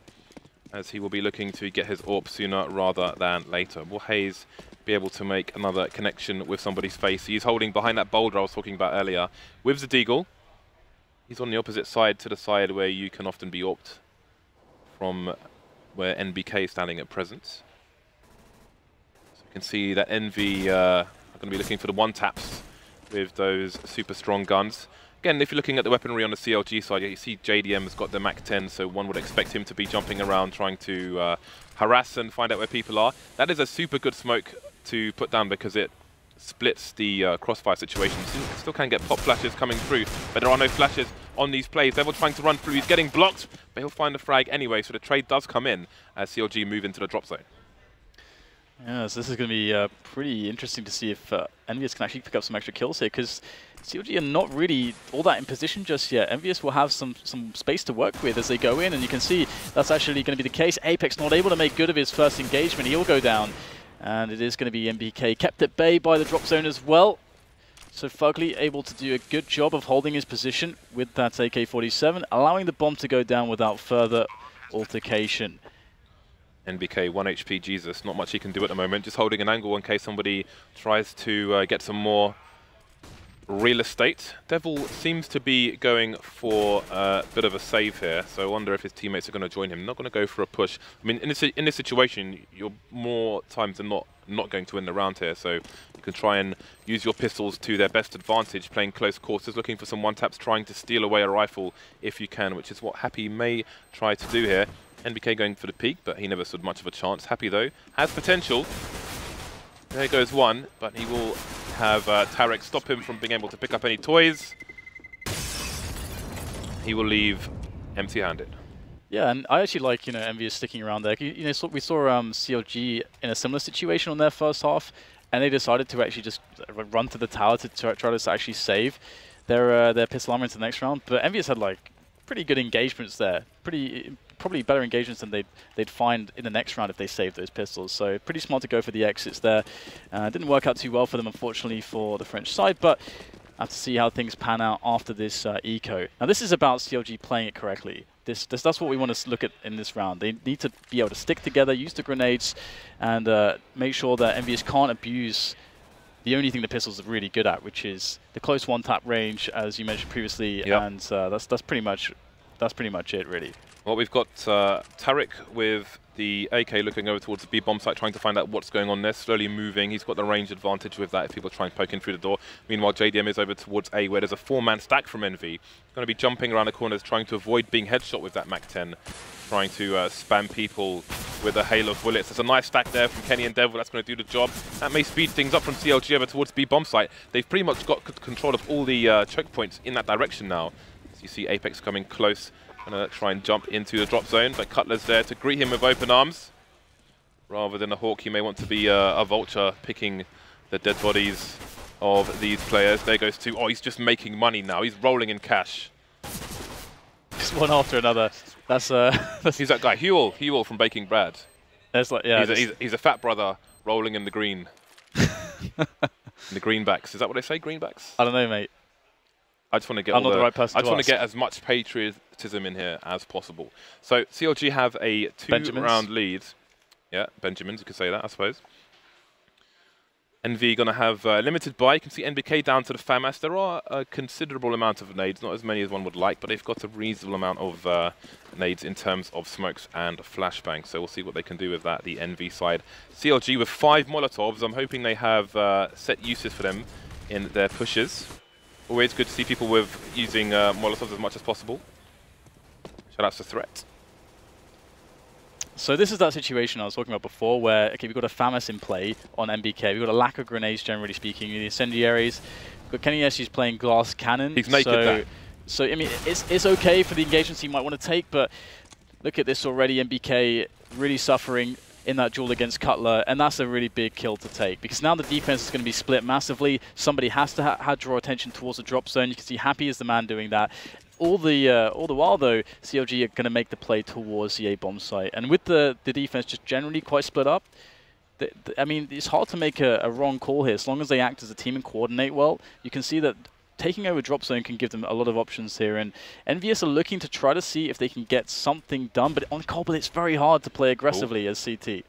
as he will be looking to get his AWP sooner rather than later. Will Hayes be able to make another connection with somebody's face? He's holding behind that boulder I was talking about earlier with the Deagle. He's on the opposite side to the side where you can often be AWP'd from where NBK is standing at present. So you can see that Envy are going to be looking for the one-taps with those super strong guns. Again, if you're looking at the weaponry on the CLG side, you see JDM has got the MAC-10, so one would expect him to be jumping around trying to harass and find out where people are. That is a super good smoke to put down because it splits the crossfire situation. Still can get pop flashes coming through, but there are no flashes on these plays. Devil trying to run through, he's getting blocked, but he'll find the frag anyway, so the trade does come in as CLG move into the drop zone. Yeah, so this is going to be pretty interesting to see if EnVyUs can actually pick up some extra kills here, because CLG are not really all that in position just yet. EnVyUs will have some space to work with as they go in, and you can see that's actually going to be the case. Apex not able to make good of his first engagement. He'll go down, and it is going to be MBK kept at bay by the drop zone as well. So Fugly able to do a good job of holding his position with that AK-47, allowing the bomb to go down without further altercation. NBK, 1 HP, Jesus. Not much he can do at the moment. Just holding an angle in case somebody tries to get some more real estate. Devil seems to be going for a bit of a save here, so I wonder if his teammates are going to join him. Not going to go for a push. I mean, in this situation, you're more times than not going to win the round here, so you can try and use your pistols to their best advantage, playing close quarters, looking for some one-taps, trying to steal away a rifle if you can, which is what Happy may try to do here. NBK going for the peak, but he never stood much of a chance. Happy, though, has potential. There goes one, but he will have Tarek stop him from being able to pick up any toys. He will leave empty-handed. Yeah, and I actually like, EnVyUs sticking around there. We saw CLG in a similar situation on their first half, and they decided to actually just run to the tower to try to actually save their pistol armor into the next round. But EnVyUs had like pretty good engagements there, probably better engagements than they'd find in the next round if they saved those pistols. So pretty smart to go for the exits there. Didn't work out too well for them, unfortunately, for the French side, but I have to see how things pan out after this eco. Now this is about CLG playing it correctly. That's what we want to look at in this round. They need to be able to stick together, use the grenades, and make sure that EnVyUs can't abuse the only thing the pistols are really good at, which is the close one-tap range, as you mentioned previously, yep. And that's pretty much it, really. Well, we've got Tarek with the AK looking over towards the B bomb site, trying to find out what's going on there, slowly moving. He's got the range advantage with that if people try and poke in through the door. Meanwhile, JDM is over towards A, where there's a 4-man stack from Envy. Going to be jumping around the corners, trying to avoid being headshot with that MAC-10, trying to spam people with a hail of bullets. There's a nice stack there from Kenny and Devil. That's going to do the job. That may speed things up from CLG over towards B bomb site. They've pretty much got control of all the choke points in that direction now. So you see Apex coming close. Going to try and jump into the drop zone, but Cutler's there to greet him with open arms. Rather than a hawk, he may want to be a vulture, picking the dead bodies of these players. There goes two. Oh, he's just making money now. He's rolling in cash. Just one after another. That's he's that guy, Huel from Baking Brad. That's like, yeah. He's a fat brother rolling in the green. In the greenbacks. Is that what they say, greenbacks? I don't know, mate. I just want to get I'm not the right person I just want to get as much patriotism in here as possible. So CLG have a 2-round lead. Yeah, Benjamins, you could say that, I suppose. EnVy going to have limited buy. You can see NBK down to the FAMAS. There are a considerable amount of nades, not as many as one would like, but they've got a reasonable amount of nades in terms of smokes and flashbangs. So we'll see what they can do with that, the EnVy side. CLG with 5 Molotovs. I'm hoping they have set uses for them in their pushes. Always good to see people with using Molotovs as much as possible. Shout out to Threat. So this is that situation I was talking about before where, okay, we've got a FAMAS in play on MBK. We've got a lack of grenades, generally speaking. The incendiaries. We've got KennyS who's playing glass cannon. He's naked so I mean, it's okay for the engagements he might want to take, but look at this already. MBK really suffering in that duel against Cutler, and that's a really big kill to take because now the defense is going to be split massively. Somebody has to draw attention towards the drop zone. You can see Happy is the man doing that. All the while, though, CLG are going to make the play towards the A bomb site. And with the defense just generally quite split up, I mean, it's hard to make a wrong call here. As long as they act as a team and coordinate well, you can see that taking over drop zone can give them a lot of options here. And EnVyUs are looking to try to see if they can get something done. But on Cobble, it's very hard to play aggressively as CT.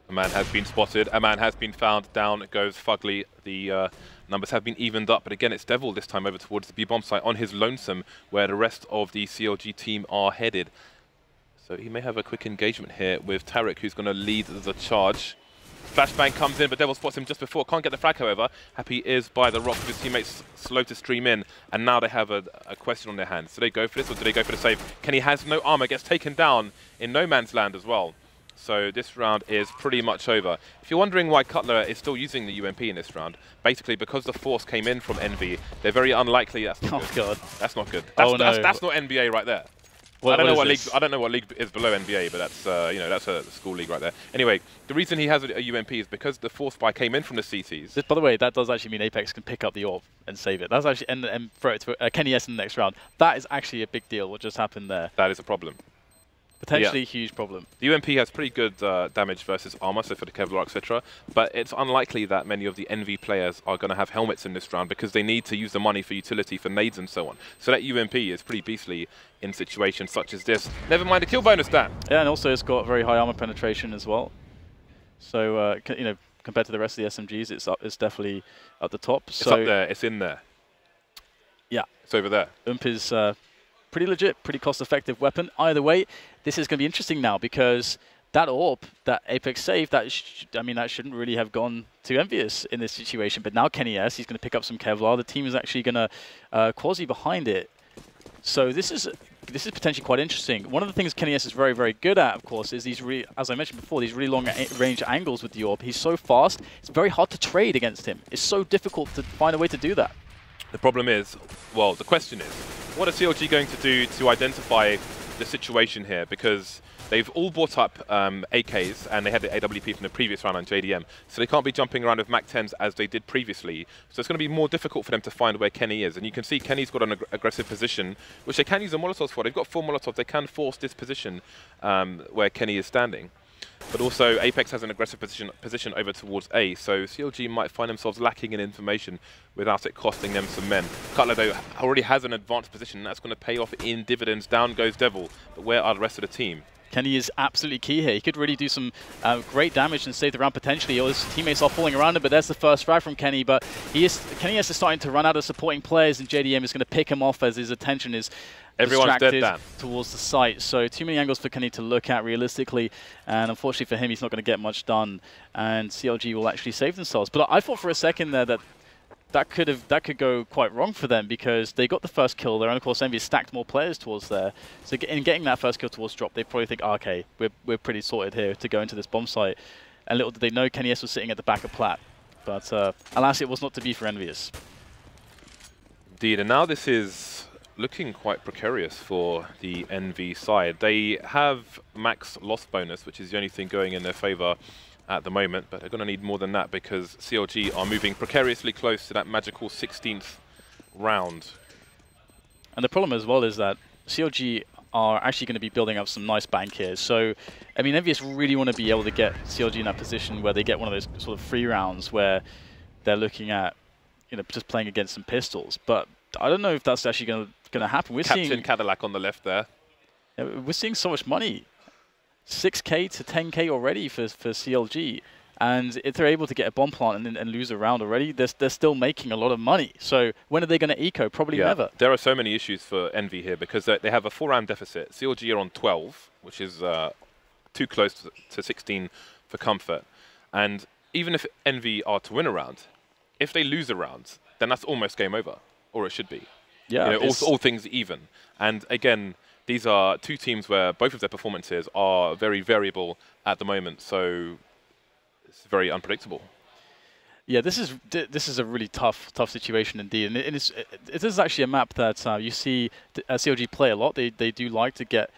A man has been spotted. A man has been found. Down goes Fugly. The numbers have been evened up, but again, it's Devil this time over towards the B-bomb site on his lonesome, where the rest of the CLG team are headed. So he may have a quick engagement here with Tarek, who's going to lead the charge. Flashbang comes in, but Devil spots him just before. Can't get the frag, however. Happy is by the rock with his teammates slow to stream in, and now they have a question on their hands. Do they go for this, or do they go for the save? Kenny has no armor, gets taken down in no man's land as well. So this round is pretty much over. If you're wondering why Cutler is still using the UMP in this round, basically because the force came in from EnVy, they're very unlikely. That's not good. God, that's not good. That's not NBA right there. I don't know what league is below NBA, but that's you know, that's a school league right there. Anyway, the reason he has a UMP is because the force buy came in from the CTs. By the way, that does actually mean Apex can pick up the orb and save it. That's actually and throw it to KennyS in the next round. That is actually a big deal. What just happened there? That is a problem. Potentially a huge problem. The UMP has pretty good damage versus armor, so for the Kevlar, etc. But it's unlikely that many of the EnVy players are going to have helmets in this round because they need to use the money for utility, for nades and so on. So that UMP is pretty beastly in situations such as this. Never mind the kill bonus, Dan. Yeah, and also it's got very high armor penetration as well. So, you know, compared to the rest of the SMGs, it's definitely at the top. It's up there. It's in there. Yeah. It's over there. UMP is pretty legit, pretty cost-effective weapon. Either way, this is going to be interesting now because that orb that Apex saved, I mean, that shouldn't really have gone to EnVyUs in this situation. But now KennyS, he's going to pick up some Kevlar. The team is actually going to quasi behind it. So this is potentially quite interesting. One of the things KennyS is very, very good at, of course, is these, as I mentioned before, these really long range angles with the orb. He's so fast, it's very hard to trade against him. It's so difficult to find a way to do that. The problem is, well, the question is, what are CLG going to do to identify the situation here? Because they've all bought up AKs, and they had the AWP from the previous round on JDM, so they can't be jumping around with MAC-10s as they did previously. So it's going to be more difficult for them to find where Kenny is. And you can see Kenny's got an aggressive position, which they can use the Molotovs for. They've got 4 Molotovs. They can force this position where Kenny is standing. But also, Apex has an aggressive position over towards A, so CLG might find themselves lacking in information without it costing them some men. Cutler, though, already has an advanced position, and that's going to pay off in dividends. Down goes Devil, but where are the rest of the team? Kenny is absolutely key here. He could really do some great damage and save the round potentially. His teammates are falling around him, but there's the first frag from Kenny. But KennyS is starting to run out of supporting players, and JDM is going to pick him off as his attention is distracted towards the site. So too many angles for Kenny to look at realistically, and unfortunately for him, he's not going to get much done. And CLG will actually save themselves. But I thought for a second there that could go quite wrong for them because they got the first kill there, and of course EnVy stacked more players towards there. So in getting that first kill towards drop, they probably think, oh, okay, we're pretty sorted here to go into this bomb site. And little did they know KennyS was sitting at the back of Plat. But alas, it was not to be for EnVyUs. Indeed, and now this is looking quite precarious for the EnVy side. They have max loss bonus, which is the only thing going in their favor at the moment, but they're going to need more than that because CLG are moving precariously close to that magical 16th round. And the problem as well is that CLG are actually going to be building up some nice bank here. So, I mean, EnVyUs really want to be able to get CLG in that position where they get one of those sort of free rounds where they're looking at, you know, just playing against some pistols. But I don't know if that's actually going to happen. We're Captain seeing Cadillac on the left there. Yeah, we're seeing so much money. 6K to 10K already for CLG. And if they're able to get a bomb plant and lose a round already, they're still making a lot of money. So when are they going to eco? Probably never. There are so many issues for EnVy here because they have a 4-round deficit. CLG are on 12, which is too close to 16 for comfort. And even if EnVy are to win a round, if they lose a round, then that's almost game over, or it should be. Yeah, you know, all things even. And again, these are two teams where both of their performances are very variable at the moment. So it's very unpredictable. Yeah, this is a really tough situation indeed, and it is actually a map that you see CLG play a lot. They do like to get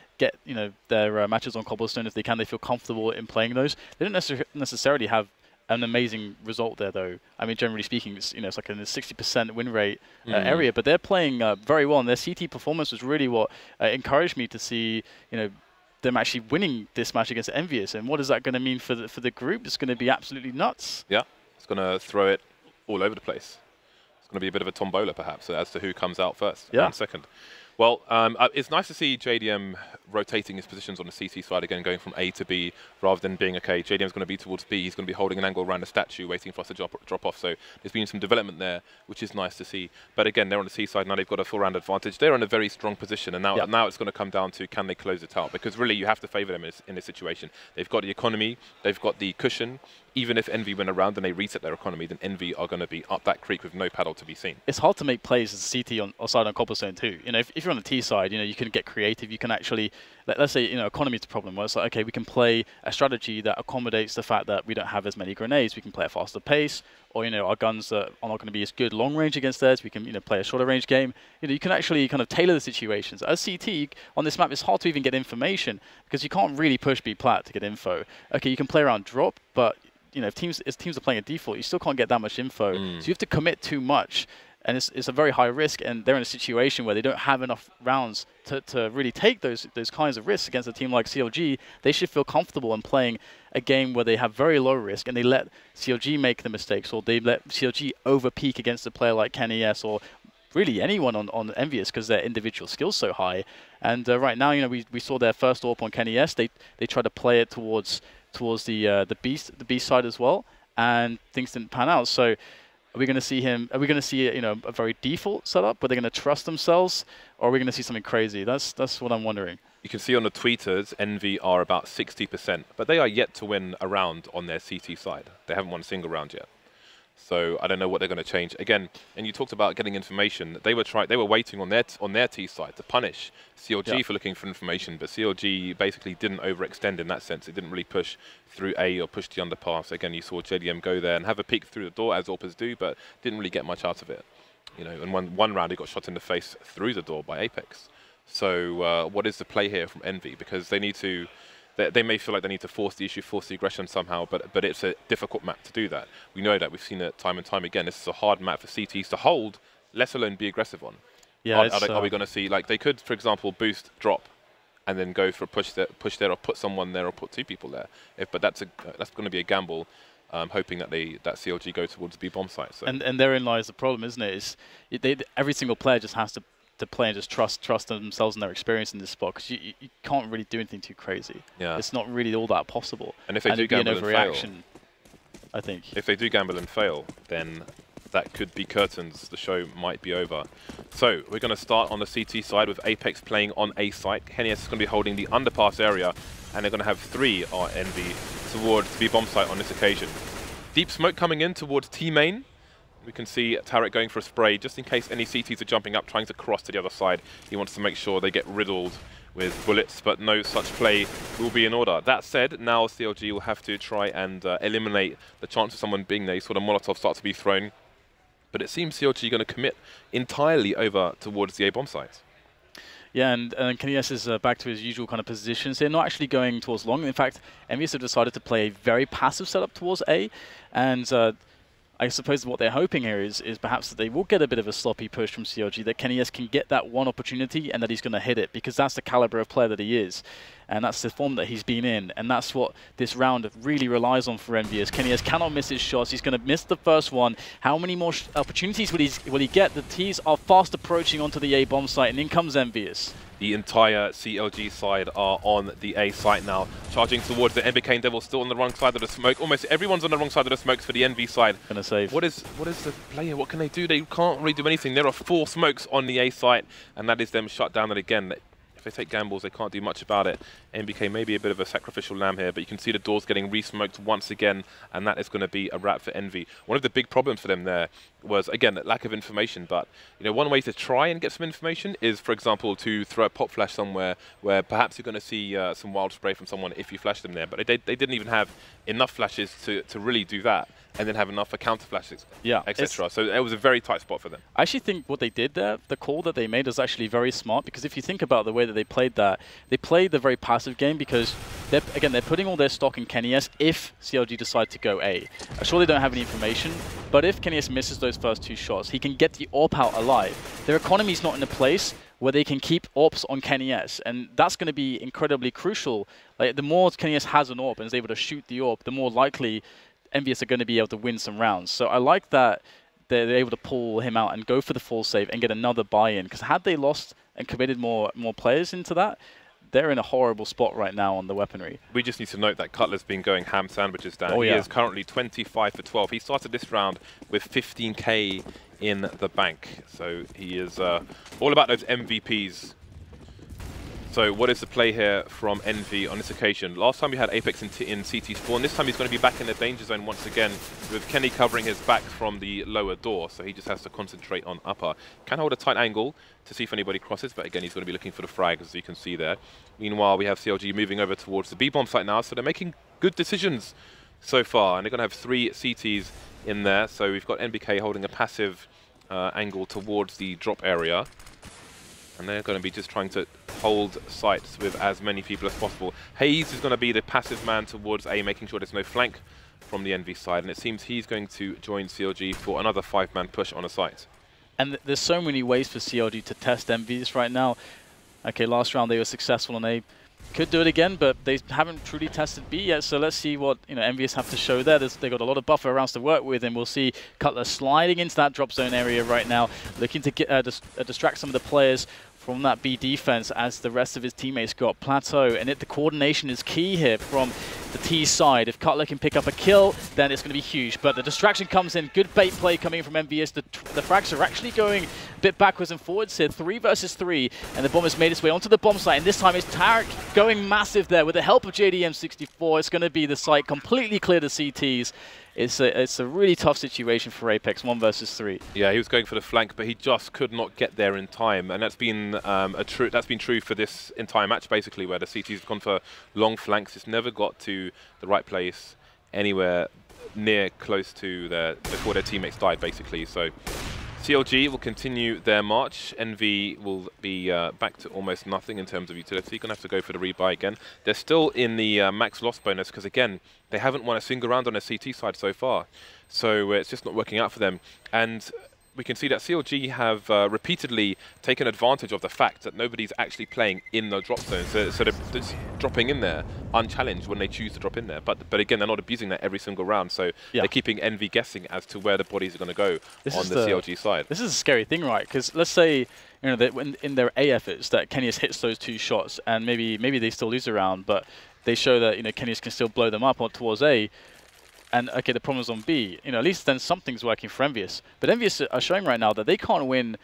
their matches on cobblestone if they can. They feel comfortable in playing those. They don't necessarily have an amazing result there, though. I mean, generally speaking, it's like in the 60% win rate area, but they're playing very well, and their CT performance was really what encouraged me to see them actually winning this match against EnVyUs. And what is that going to mean for the group? It's going to be absolutely nuts. Yeah. It's going to throw it all over the place. It's going to be a bit of a tombola, perhaps, as to who comes out first and second. Well, it's nice to see JDM rotating his positions on the CT side again, going from A to B, rather than being, okay, JDM's going to be towards B. He's going to be holding an angle around a statue, waiting for us to drop off. So there's been some development there, which is nice to see. But again, they're on the C side now. They've got a 4-round advantage. They're in a very strong position, and now it's going to come down to, can they close it out? Because really, you have to favour them in this situation. They've got the economy, they've got the cushion. Even if EnVy win a round and they reset their economy, then EnVy are going to be up that creek with no paddle to be seen. It's hard to make plays as a CT side on cobblestone too. If you're on the T side, you can get creative. You can actually, let's say, economy is the problem. Where it's like, okay, we can play a strategy that accommodates the fact that we don't have as many grenades. We can play a faster pace, or our guns are not going to be as good long range against theirs. We can play a shorter range game. You can actually kind of tailor the situations. As CT on this map, it's hard to even get information because you can't really push B plat to get info. Okay, you can play around drop, but if teams are playing a default, you still can't get that much info. So you have to commit too much, and it's a very high risk. And they're in a situation where they don't have enough rounds to really take those kinds of risks against a team like CLG. They should feel comfortable in playing a game where they have very low risk, and they let CLG make the mistakes, or they let CLG over peak against a player like KenES, or really anyone on EnVyUs, because their individual skill's so high. And right now, we saw their first AWP on KenES. They tried to play it towards the B side as well, and things didn't pan out. So are we going to see Are we going to see a very default setup? Are they going to trust themselves, or are we going to see something crazy? That's what I'm wondering. You can see on the tweeters, EnVy are about 60%, but they are yet to win a round on their CT side. They haven't won a single round yet. So I don't know what they're going to change. Again, and you talked about getting information. They were waiting on their T side to punish CLG for looking for information, but CLG basically didn't overextend in that sense. It didn't really push through A or push the underpass. Again, you saw JDM go there and have a peek through the door, as AWPers do, but didn't really get much out of it. And one round he got shot in the face through the door by Apex. So what is the play here from EnVy? Because they need to. They may feel like they need to force the issue, force the aggression somehow, but it's a difficult map to do that. We know that. We've seen it time and time again. This is a hard map for CTs to hold, let alone be aggressive on. Yeah, are we going to see, like, they could, for example, boost drop and then go for a push there or put someone there or put 2 people there. But that's going to be a gamble, hoping that CLG go towards B bomb site. So. And therein lies the problem, isn't it? Every single player just has to play and just trust themselves and their experience in this spot, because you can't really do anything too crazy. Yeah. It's not really all that possible. And if they do gamble and fail, I think. If they do gamble and fail, then that could be curtains. The show might be over. So we're going to start on the CT side with Apex playing on A site. KenES is going to be holding the underpass area, and they're going to have 3 EnVy towards B bomb site on this occasion. Deep smoke coming in towards T main. We can see Tarek going for a spray, just in case any CTs are jumping up, trying to cross to the other side. He wants to make sure they get riddled with bullets, but no such play will be in order. That said, now CLG will have to try and eliminate the chance of someone being there. Sort of Molotov start to be thrown, but it seems CLG going to commit entirely over towards the A bomb site. Yeah, and KenES is back to his usual kind of positions. They're not actually going towards long. In fact, EnVyUs have decided to play a very passive setup towards A, and I suppose what they're hoping here is perhaps that they will get a bit of a sloppy push from CLG, that KenES can get that one opportunity and that he's going to hit it, because that's the caliber of player that he is. And that's the form that he's been in. And that's what this round really relies on for EnVyUs. KenES cannot miss his shots. He's going to miss the first one. How many more opportunities will he get? The T's are fast approaching onto the A bomb site, and in comes EnVyUs. The entire CLG side are on the A site now, charging towards the MBK and Devil, still on the wrong side of the smoke. Almost everyone's on the wrong side of the smokes for the NV side. Gonna save. What is the player? What can they do? They can't really do anything. There are 4 smokes on the A site, and that is them shut down. And again, if they take gambles, they can't do much about it. MBK may be a bit of a sacrificial lamb here, but you can see the doors getting re-smoked once again, and that is going to be a wrap for Envy. One of the big problems for them there was, again, lack of information, but one way to try and get some information is, for example, to throw a pop flash somewhere where perhaps you're going to see some wild spray from someone if you flash them there, but they didn't even have enough flashes to really do that, and then have enough for counter flashes, etc. So it was a very tight spot for them. I actually think what they did there, the call that they made, was actually very smart, because if you think about the way that they played that, they played the very passive game because, they're putting all their stock in Kenny S if CLG decide to go A. I'm sure they don't have any information, but if Kenny S misses those first 2 shots, he can get the AWP out alive. Their economy's not in a place where they can keep AWPs on Kenny S, and that's going to be incredibly crucial. Like, the more Kenny S has an AWP and is able to shoot the AWP, the more likely EnVyUs are going to be able to win some rounds. So I like that they're able to pull him out and go for the full save and get another buy-in, because had they lost and committed more players into that, they're in a horrible spot right now on the weaponry. We just need to note that Cutler's been going ham sandwiches down. Oh, he yeah. is currently 25 for 12. He started this round with 15k in the bank. So he is all about those MVPs. So what is the play here from Envy on this occasion? Last time we had Apex in CT spawn. This time he's going to be back in the danger zone once again, with Kenny covering his back from the lower door. So he just has to concentrate on upper. Can hold a tight angle to see if anybody crosses, but again, he's going to be looking for the frag, as you can see there. Meanwhile, we have CLG moving over towards the B-bomb site now, so they're making good decisions so far. And they're going to have 3 CTs in there. So we've got NBK holding a passive angle towards the drop area. And they're going to be just trying to hold sites with as many people as possible. Hayes is going to be the passive man towards A, making sure there's no flank from the Envy side. And it seems he's going to join CLG for another 5-man push on a site. And there's so many ways for CLG to test EnVyUs right now. Okay, last round they were successful on A. Could do it again, but they haven't truly tested B yet, so let's see what EnVyUs have to show there. They've got a lot of buffer rounds to work with, and we'll see Cutler sliding into that drop zone area right now, looking to get, distract some of the players from that B defense as the rest of his teammates got plateau. And the coordination is key here from the T side. If Cutler can pick up a kill, then it's going to be huge. But the distraction comes in. Good bait play coming from EnVyUs. The frags are actually going a bit backwards and forwards here. 3 versus 3. And the bomb has made its way onto the bomb site. And this time it's Tarek going massive there. With the help of JDM64, it's going to be the site completely clear to CTs. It's a really tough situation for Apex, 1 versus 3. Yeah, he was going for the flank, but he just could not get there in time, and that's been true for this entire match basically, where the CTs have gone for long flanks. It's never got to the right place anywhere near close to before their teammates died basically. So CLG will continue their march. Envy will be back to almost nothing in terms of utility. Going to have to go for the rebuy again. They're still in the max loss bonus because, again, they haven't won a single round on their CT side so far. So it's just not working out for them. And we can see that CLG have repeatedly taken advantage of the fact that nobody's actually playing in the drop zone. So they're just dropping in there unchallenged when they choose to drop in there. But again, they're not abusing that every single round. So they're keeping Envy guessing as to where the bodies are going to go on the CLG side. This is a scary thing, right? Because let's say in their A efforts that Kenny's hits those 2 shots, and maybe they still lose a round, but they show that Kenny's can still blow them up towards A. And okay, the problem is on B. At least then something's working for EnVyUs. But EnVyUs are showing right now that they can't win.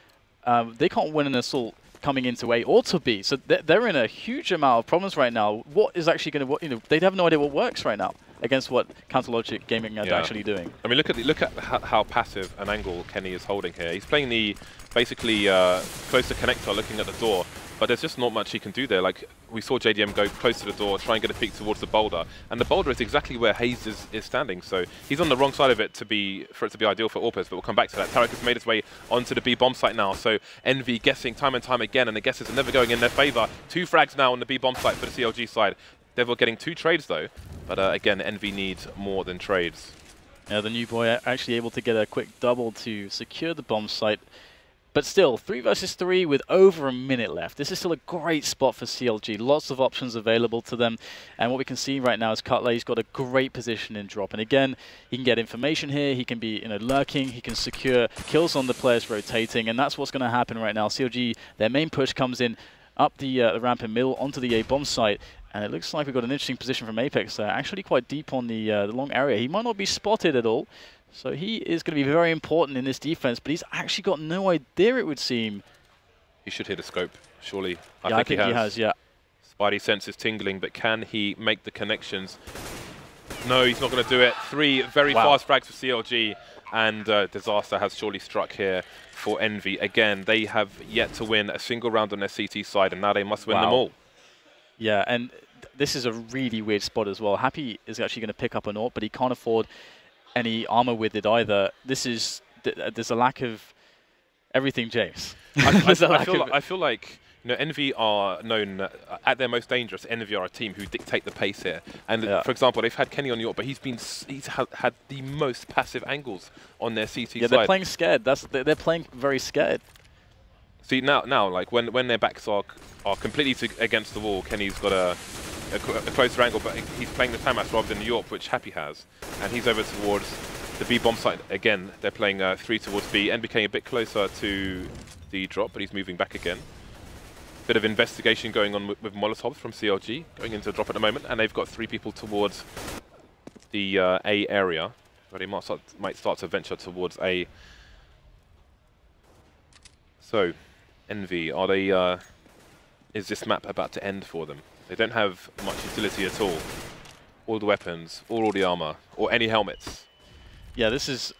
They can't win an assault coming into A or to B. So they're in a huge amount of problems right now. What is actually going to work? They have no idea what works right now against what Counterlogic Gaming are actually doing. I mean, look at how passive an angle Kenny is holding here. He's playing the basically close to connector, looking at the door. But there's just not much he can do there. Like, we saw JDM go close to the door, try and get a peek towards the boulder. And the boulder is exactly where Hayes is standing. So he's on the wrong side of it for it to be ideal for AWPers, but we'll come back to that. Tarek has made his way onto the B bomb site now. So Envy guessing time and time again, and the guesses are never going in their favor. 2 frags now on the B bomb site for the CLG side. Devil getting 2 trades though. But again, Envy needs more than trades. Yeah, the new boy actually able to get a quick double to secure the bomb site. But still, 3 versus 3 with over a minute left. This is still a great spot for CLG. Lots of options available to them. And what we can see right now is Cutler, he's got a great position in drop. And again, he can get information here. He can be lurking. He can secure kills on the players rotating. And that's what's going to happen right now. CLG, their main push comes in up the ramp and middle onto the A bomb site. And it looks like we've got an interesting position from Apex there, actually quite deep on the long area. He might not be spotted at all, so he is going to be very important in this defense, but he's actually got no idea, it would seem. He should hit a scope, surely. I think he has, yeah. Spidey sense is tingling, but can he make the connections? No, he's not going to do it. 3 very fast frags for CLG, and disaster has surely struck here for Envy. Again, they have yet to win a single round on their CT side, and now they must win them all. Yeah, and this is a really weird spot as well. Happy is actually going to pick up an AWP, but he can't afford any armor with it either. This is there's a lack of everything, James. I feel like you know, Envy are known at their most dangerous. Envy are a team who dictate the pace here. And for example, they've had Kenny on the AWP, but he's had the most passive angles on their CT side. Yeah, they're playing scared. They're playing very scared. See now, like when their backs are completely against the wall, Kenny's got a closer angle, but he's playing the Tamas rather than the AWP, which Happy has, and he's over towards the B bomb site again. They're playing 3 towards B, and became a bit closer to the drop, but he's moving back again. Bit of investigation going on with Molotovs from CLG, going into the drop at the moment, and they've got 3 people towards the A area, where they might start to venture towards A. So, Envy, are they? Is this map about to end for them? They don't have much utility at all. All the weapons, all the armor, or any helmets. Yeah, this is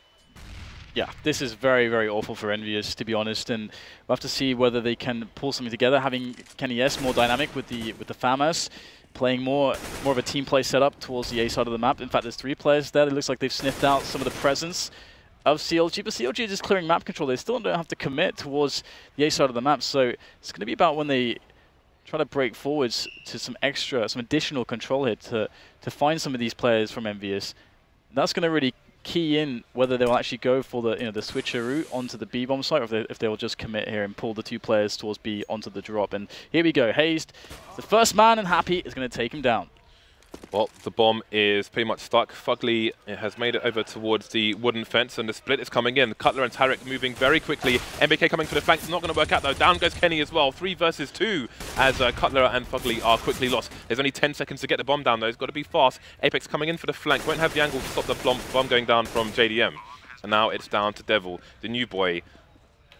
very, very awful for EnVyUs, to be honest, and we'll have to see whether they can pull something together. Having Kenny S more dynamic with the FAMAS, playing more of a team play setup towards the A side of the map. In fact, there's 3 players there. It looks like they've sniffed out some of the presence of CLG, but CLG is just clearing map control. They still don't have to commit towards the A side of the map, so it's going to be about when they try to break forwards to some additional control here to find some of these players from EnVyUs. That's going to really key in whether they will actually go for the switcher route onto the B bomb site, or if they will just commit here and pull the 2 players towards B onto the drop. And here we go, Hazed, the first man, and Happy is going to take him down. Well, the bomb is pretty much stuck. Fugly has made it over towards the wooden fence, and the split is coming in. Cutler and Tarek moving very quickly. MBK coming for the flanks. It's not going to work out, though. Down goes Kenny as well. 3 versus 2 as Cutler and Fugly are quickly lost. There's only 10 seconds to get the bomb down, though. It's got to be fast. Apex coming in for the flank. Won't have the angle to stop the bomb going down from JDM. And now it's down to Devil, the new boy,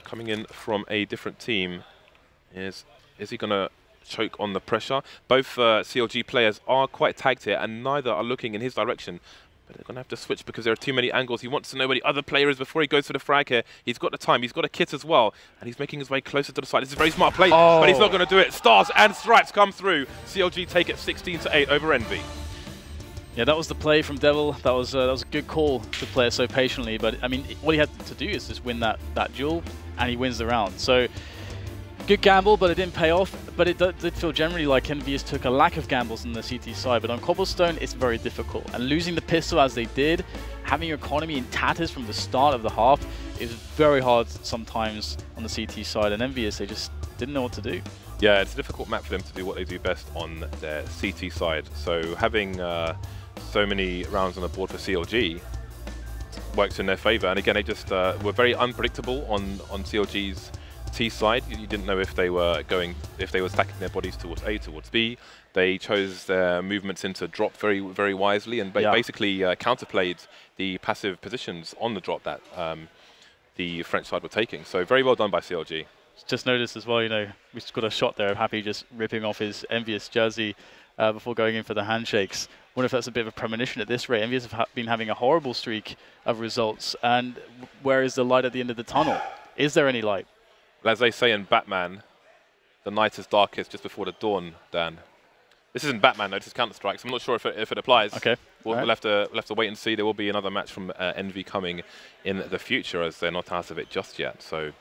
coming in from a different team. Is he going to choke on the pressure? Both CLG players are quite tagged here, and neither are looking in his direction. But they're going to have to switch because there are too many angles. He wants to know where the other player is before he goes for the frag here. He's got the time. He's got a kit as well. And he's making his way closer to the side. This is a very smart play, but he's not going to do it. Stars and Stripes come through. CLG take it 16-8 over Envy. Yeah, that was the play from Devil. That was a good call to play it so patiently. But, I mean, what he had to do is just win that duel, and he wins the round. So, good gamble, but it didn't pay off. But it did feel generally like EnVyUs took a lack of gambles on the CT side. But on Cobblestone, it's very difficult. And losing the pistol as they did, having your economy in tatters from the start of the half, is very hard sometimes on the CT side. And EnVyUs, they just didn't know what to do. Yeah, it's a difficult map for them to do what they do best on their CT side. So having so many rounds on the board for CLG works in their favor. And again, they just were very unpredictable on CLG's T side. You didn't know if they were stacking their bodies towards A, towards B. They chose their movements into drop very, very wisely, and basically counterplayed the passive positions on the drop that the French side were taking. So very well done by CLG. Just noticed as well, you know, we just got a shot there of Happy just ripping off his EnVyUs jersey before going in for the handshakes. Wonder if that's a bit of a premonition at this rate. EnVyUs have been having a horrible streak of results, and where is the light at the end of the tunnel? Is there any light? As they say in Batman, the night is darkest just before the dawn, Dan. This isn't Batman, though, this is Counter-Strike, so I'm not sure if it applies. Okay. We'll have to wait and see. There will be another match from Envy coming in the future, as they're not out of it just yet. So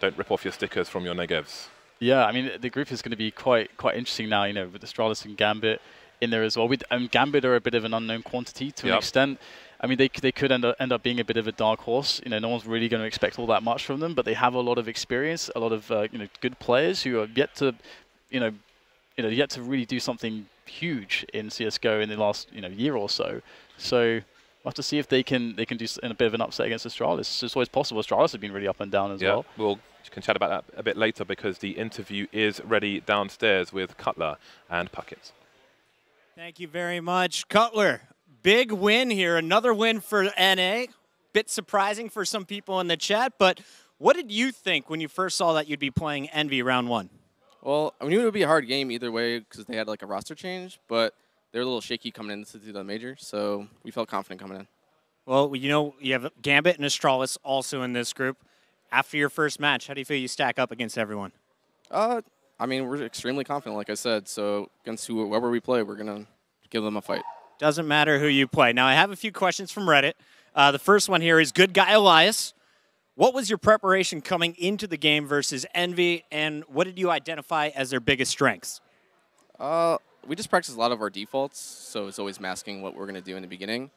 don't rip off your stickers from your negevs. Yeah, I mean, the group is going to be quite interesting now, you know, with Astralis and Gambit in there as well. Gambit are a bit of an unknown quantity to an extent. I mean, they could end up being a bit of a dark horse. You know, no one's really going to expect all that much from them, but they have a lot of experience, a lot of good players who are yet to, yet to really do something huge in CS:GO in the last year or so. So we'll have to see if they can do a bit of an upset against Astralis. It's always possible. Astralis have been really up and down as well. Well, We can chat about that a bit later because the interview is ready downstairs with Cutler and Puckets. Thank you very much, Cutler. Big win here, another win for NA. Bit surprising for some people in the chat, but what did you think when you first saw that you'd be playing Envy round 1? Well, I knew it would be a hard game either way because they had like a roster change, but they're a little shaky coming into the major, so we felt confident coming in. Well, you know, you have Gambit and Astralis also in this group. After your first match, how do you feel you stack up against everyone? I mean, we're extremely confident, like I said, so against whoever we play, we're going to give them a fight. Doesn't matter who you play. Now, I have a few questions from Reddit. The first one here is Good Guy Elias. What was your preparation coming into the game versus Envy, and what did you identify as their biggest strengths? We just practice a lot of our defaults, so it's always masking what we're going to do in the beginning.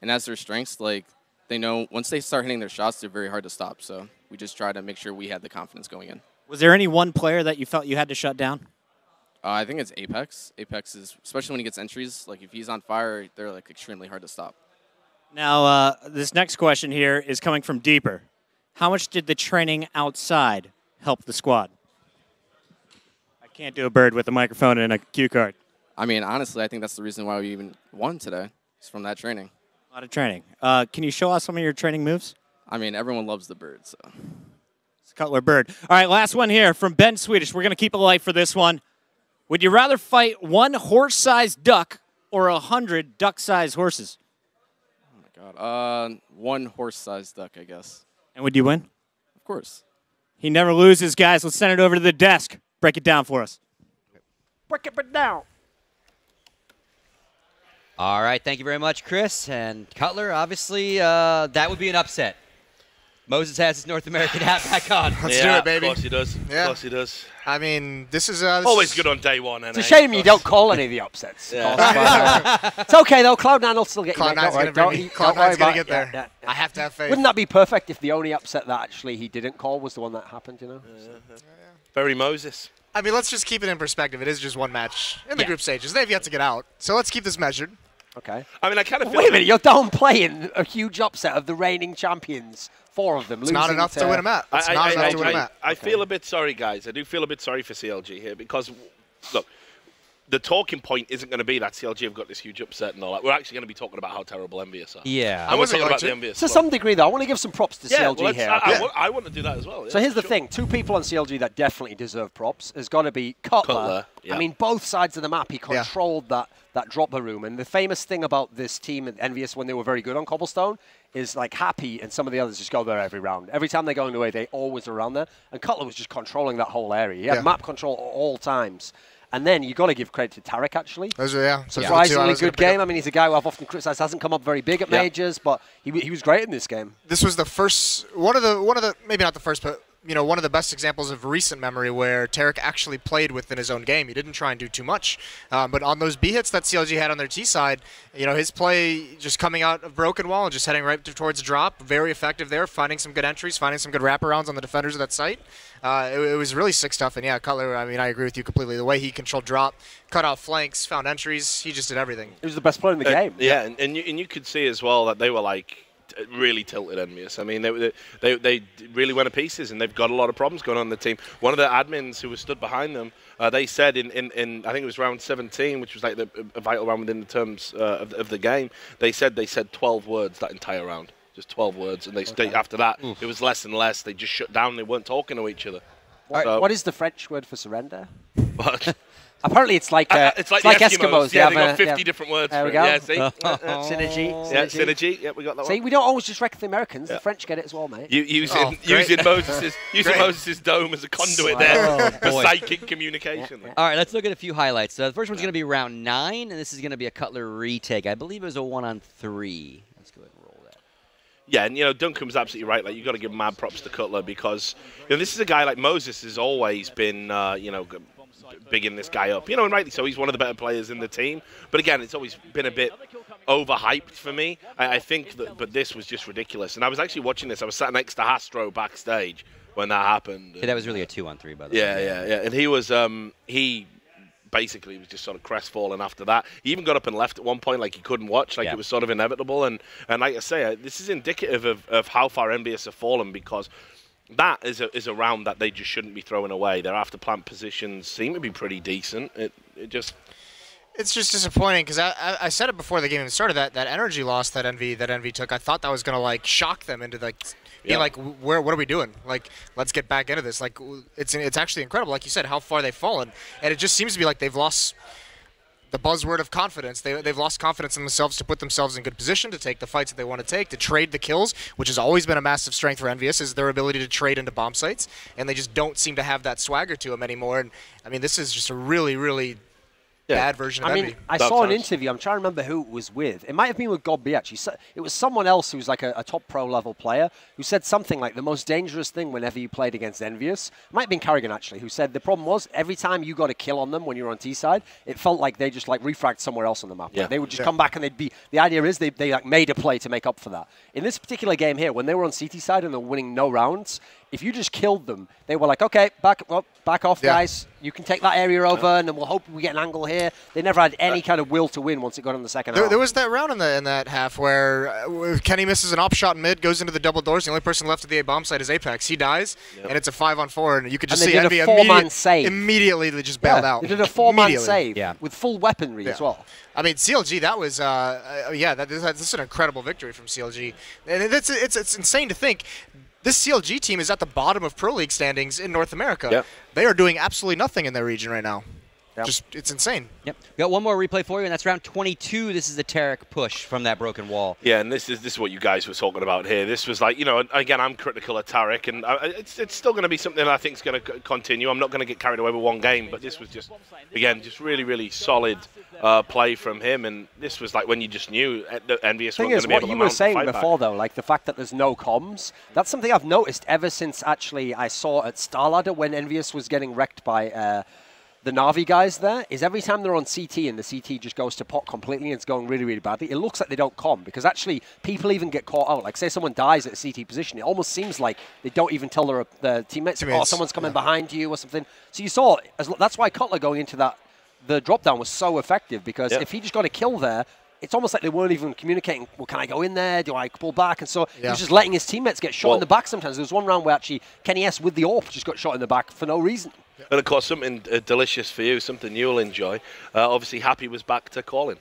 And as their strengths, like, they know once they start hitting their shots, they're very hard to stop. So we just try to make sure we had the confidence going in. Was there any one player that you felt you had to shut down? I think it's Apex. Apex is, especially when he gets entries, like if he's on fire, they're like extremely hard to stop. Now, this next question here is coming from Deeper. How much did the training outside help the squad? I can't do a bird with a microphone and a cue card. I mean, honestly, I think that's the reason why we even won today. It's from that training. A lot of training. Can you show us some of your training moves? I mean, everyone loves the bird, so. It's Cutler Bird. All right, last one here from Ben Swedish. We're going to keep it light for this one. Would you rather fight 1 horse-sized duck or 100 duck-sized horses? Oh, my God. 1 horse-sized duck, I guess. And would you win? Of course. He never loses, guys. Let's send it over to the desk. Break it down for us. Break it down. All right, thank you very much, Chris. And Cutler, obviously, that would be an upset. Moses has his North American hat back on. Let's do it, baby. Of course he does. Yeah. Of course he does. I mean, this is always good on day one. It's a shame you don't call any of the upsets. Yeah. It's okay though. Cloud9 will still get you. Cloud9's going to get there. Yeah. I have to have faith. Wouldn't that be perfect if the only upset that actually he didn't call was the one that happened? You know. Very Moses. I mean, let's just keep it in perspective. It is just one match in the group stages. They've yet to get out, so let's keep this measured. Okay. I mean, I kind of feel. Wait a minute, you're downplaying a huge upset of the reigning champions. 4 of them. It's not enough to win a match. It's not enough to win a match. I feel a bit sorry, guys. I do feel a bit sorry for CLG here because, look, the talking point isn't going to be that CLG have got this huge upset and all that. We're actually going to be talking about how terrible EnVyUs are. Yeah. And we're talking about the EnVyUs. To some degree, though, I want to give some props to CLG here. I want to do that as well. So here's the thing. 2 people on CLG that definitely deserve props has got to be Cutler. Yeah. I mean, both sides of the map, he controlled that dropper room. And the famous thing about this team at EnVyUs when they were very good on Cobblestone is like Happy and some of the others just go there every round. Every time they're going away, they always are around there. And Cutler was just controlling that whole area. He had map control at all times. And then you got to give credit to Tarek, actually. Surprisingly good game. I mean, he's a guy who I've often criticized, hasn't come up very big at majors, but he was great in this game. This was the first, one of the maybe not the first, but you know, one of the best examples of recent memory where Tarek actually played within his own game. He didn't try and do too much, but on those B hits that CLG had on their T side, you know, his play just coming out of broken wall and just heading right towards drop, very effective there, finding some good entries, finding some good wraparounds on the defenders of that site. It was really sick stuff, and yeah, Cutler, I mean, I agree with you completely. The way he controlled drop, cut off flanks, found entries, he just did everything. He was the best player in the game. Yeah, and you could see as well that they were like really tilted EnVyUs. I mean, they really went to pieces, and they've got a lot of problems going on in the team. One of the admins who was stood behind them, they said in I think it was round 17, which was like a vital round within the terms of the game. They said 12 words that entire round. Just 12 words, and after that, it was less and less. They just shut down. They weren't talking to each other. What is the French word for surrender? What? Apparently, it's like Eskimos. Yeah, they got 50 different words. There we go. Yeah, see? Synergy. Yeah, synergy. Yeah, we got that one. See, we don't always just reckon the Americans. The French get it as well, mate. Using Moses' dome as a conduit there for psychic communication. All right, let's look at a few highlights. The first one's going to be round 9, and this is going to be a Cutler retake. I believe it was a 1-on-3. Let's go ahead and roll that. Yeah, and, you know, Duncan was absolutely right. Like, you've got to give mad props to Cutler because, you know, this is a guy like Moses has always been, you know, bigging this guy up. You know, and rightly so. He's one of the better players in the team. But, again, it's always been a bit overhyped for me. I think that, but this was just ridiculous. And I was actually watching this. I was sat next to Hastro backstage when that happened. Yeah, that was really a 2-on-3, by the way. Yeah. And he was, he basically was just sort of crestfallen after that. He even got up and left at one point like he couldn't watch, like it was sort of inevitable. And like I say, this is indicative of how far EnVyUs have fallen because that is a round that they just shouldn't be throwing away. Their after plant positions seem to be pretty decent. It's just disappointing because I said it before the game even started, that energy loss that Envy took. I thought that was gonna like shock them into like being like, what are we doing? Like, let's get back into this. Like, it's actually incredible, like you said, how far they've fallen, and it just seems to be like they've lost the buzzword of confidence. They've lost confidence in themselves to put themselves in good position to take the fights that they want to take, to trade the kills, which has always been a massive strength for EnVyUs, is their ability to trade into bomb sites, and they just don't seem to have that swagger to them anymore. And I mean, this is just a really, really bad version of Envy. I saw an interview. I'm trying to remember who it was with. It might have been with Godby, actually. It was someone else who's like a top pro-level player who said something like the most dangerous thing whenever you played against EnVyUs. It might have been Carrigan, actually, who said the problem was every time you got a kill on them when you were on T-side, it felt like they just like refragged somewhere else on the map. Yeah. Like, they would just come back and they'd be... The idea is they like made a play to make up for that. In this particular game here, when they were on CT side and they're winning no rounds, if you just killed them, they were like, okay, back off, guys. You can take that area over, and then we'll hope we get an angle here. They never had any kind of will to win once it got in the second half. There was that round in that half where Kenny misses an op shot in mid, goes into the double doors. The only person left at the A bomb site is Apex. He dies, and it's a 5-on-4, and you could just see Envy immediately they just bailed out. They did a 4-man save with full weaponry as well. I mean, CLG, that was, this is an incredible victory from CLG. And it's insane to think. This CLG team is at the bottom of Pro League standings in North America. Yep. They are doing absolutely nothing in their region right now. Yep. It's insane. Yep. We got one more replay for you, and that's round 22. This is the Tarek push from that broken wall. Yeah, and this is what you guys were talking about here. This was like, you know, again, I'm critical of Tarek, and it's still going to be something I think is going to continue. I'm not going to get carried away with one game, but this was just, again, just really, really solid play from him, and this was like when you just knew that EnVyUs weren't going to be able to mount the fight back. What you were saying before, though, like the fact that there's no comms, that's something I've noticed ever since actually I saw at StarLadder when EnVyUs was getting wrecked by the Na'Vi guys there, is every time they're on CT and the CT just goes to pot completely and it's going really, really badly, it looks like they don't comm, because actually people even get caught out. Like, say someone dies at a CT position, it almost seems like they don't even tell their teammates, oh, someone's coming behind you or something. So you saw, that's why Cutler going into that, the drop down was so effective, because if he just got a kill there, it's almost like they weren't even communicating, well, can I go in there? Do I pull back? And so he was just letting his teammates get shot in the back sometimes. There was one round where actually Kenny S with the AWP just got shot in the back for no reason. And, of course, something delicious for you, something you'll enjoy. Obviously, Happy was back to calling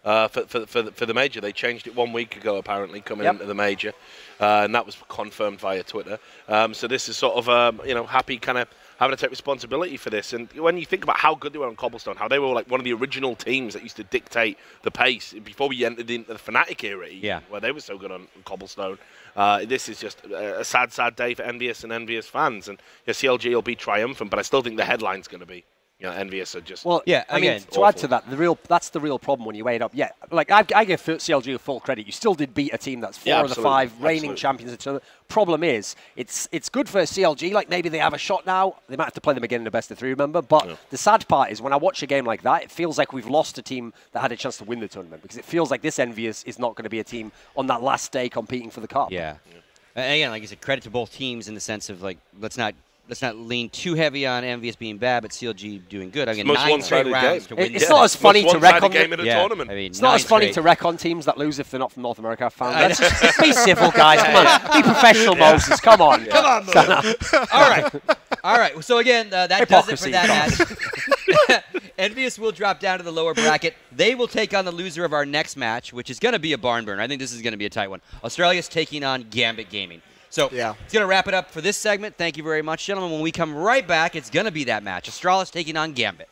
for the major. They changed it 1 week ago, apparently, coming into the major. And that was confirmed via Twitter. So this is sort of, you know, Happy kind of having to take responsibility for this. And when you think about how good they were on Cobblestone, how they were like one of the original teams that used to dictate the pace before we entered into the Fnatic era, where they were so good on Cobblestone. This is just a sad, sad day for EnVyUs and EnVyUs fans. And CLG will be triumphant, but I still think the headline's going to be, you know, EnVyUs are just... Well, yeah, I mean, to add to that, that's the real problem when you weigh it up. Yeah, like, I give CLG full credit. You still did beat a team that's 4 of the 5 reigning champions. Problem is, it's good for CLG. Like, maybe they have a shot now. They might have to play them again in the best of 3, remember? But the sad part is, when I watch a game like that, it feels like we've lost a team that had a chance to win the tournament, because it feels like this EnVyUs is not going to be a team on that last day competing for the cup. Yeah. And again, like I said, credit to both teams in the sense of, like, let's not lean too heavy on EnVyUs being bad, but CLG doing good. Again, 9 straight rounds to win. It's not as funny to wreck on game in a tournament. I mean, it's not as funny to wreck on teams that lose if they're not from North America. Let's just be civil, guys. Come on, be professional, Moses. Come on, come on, Moses. All right. So again, that does it for that match. EnVyUs will drop down to the lower bracket. They will take on the loser of our next match, which is going to be a barn burner. I think this is going to be a tight one. Australia's taking on Gambit Gaming. So it's going to wrap it up for this segment. Thank you very much, gentlemen. When we come right back, it's going to be that match. Astralis taking on Gambit.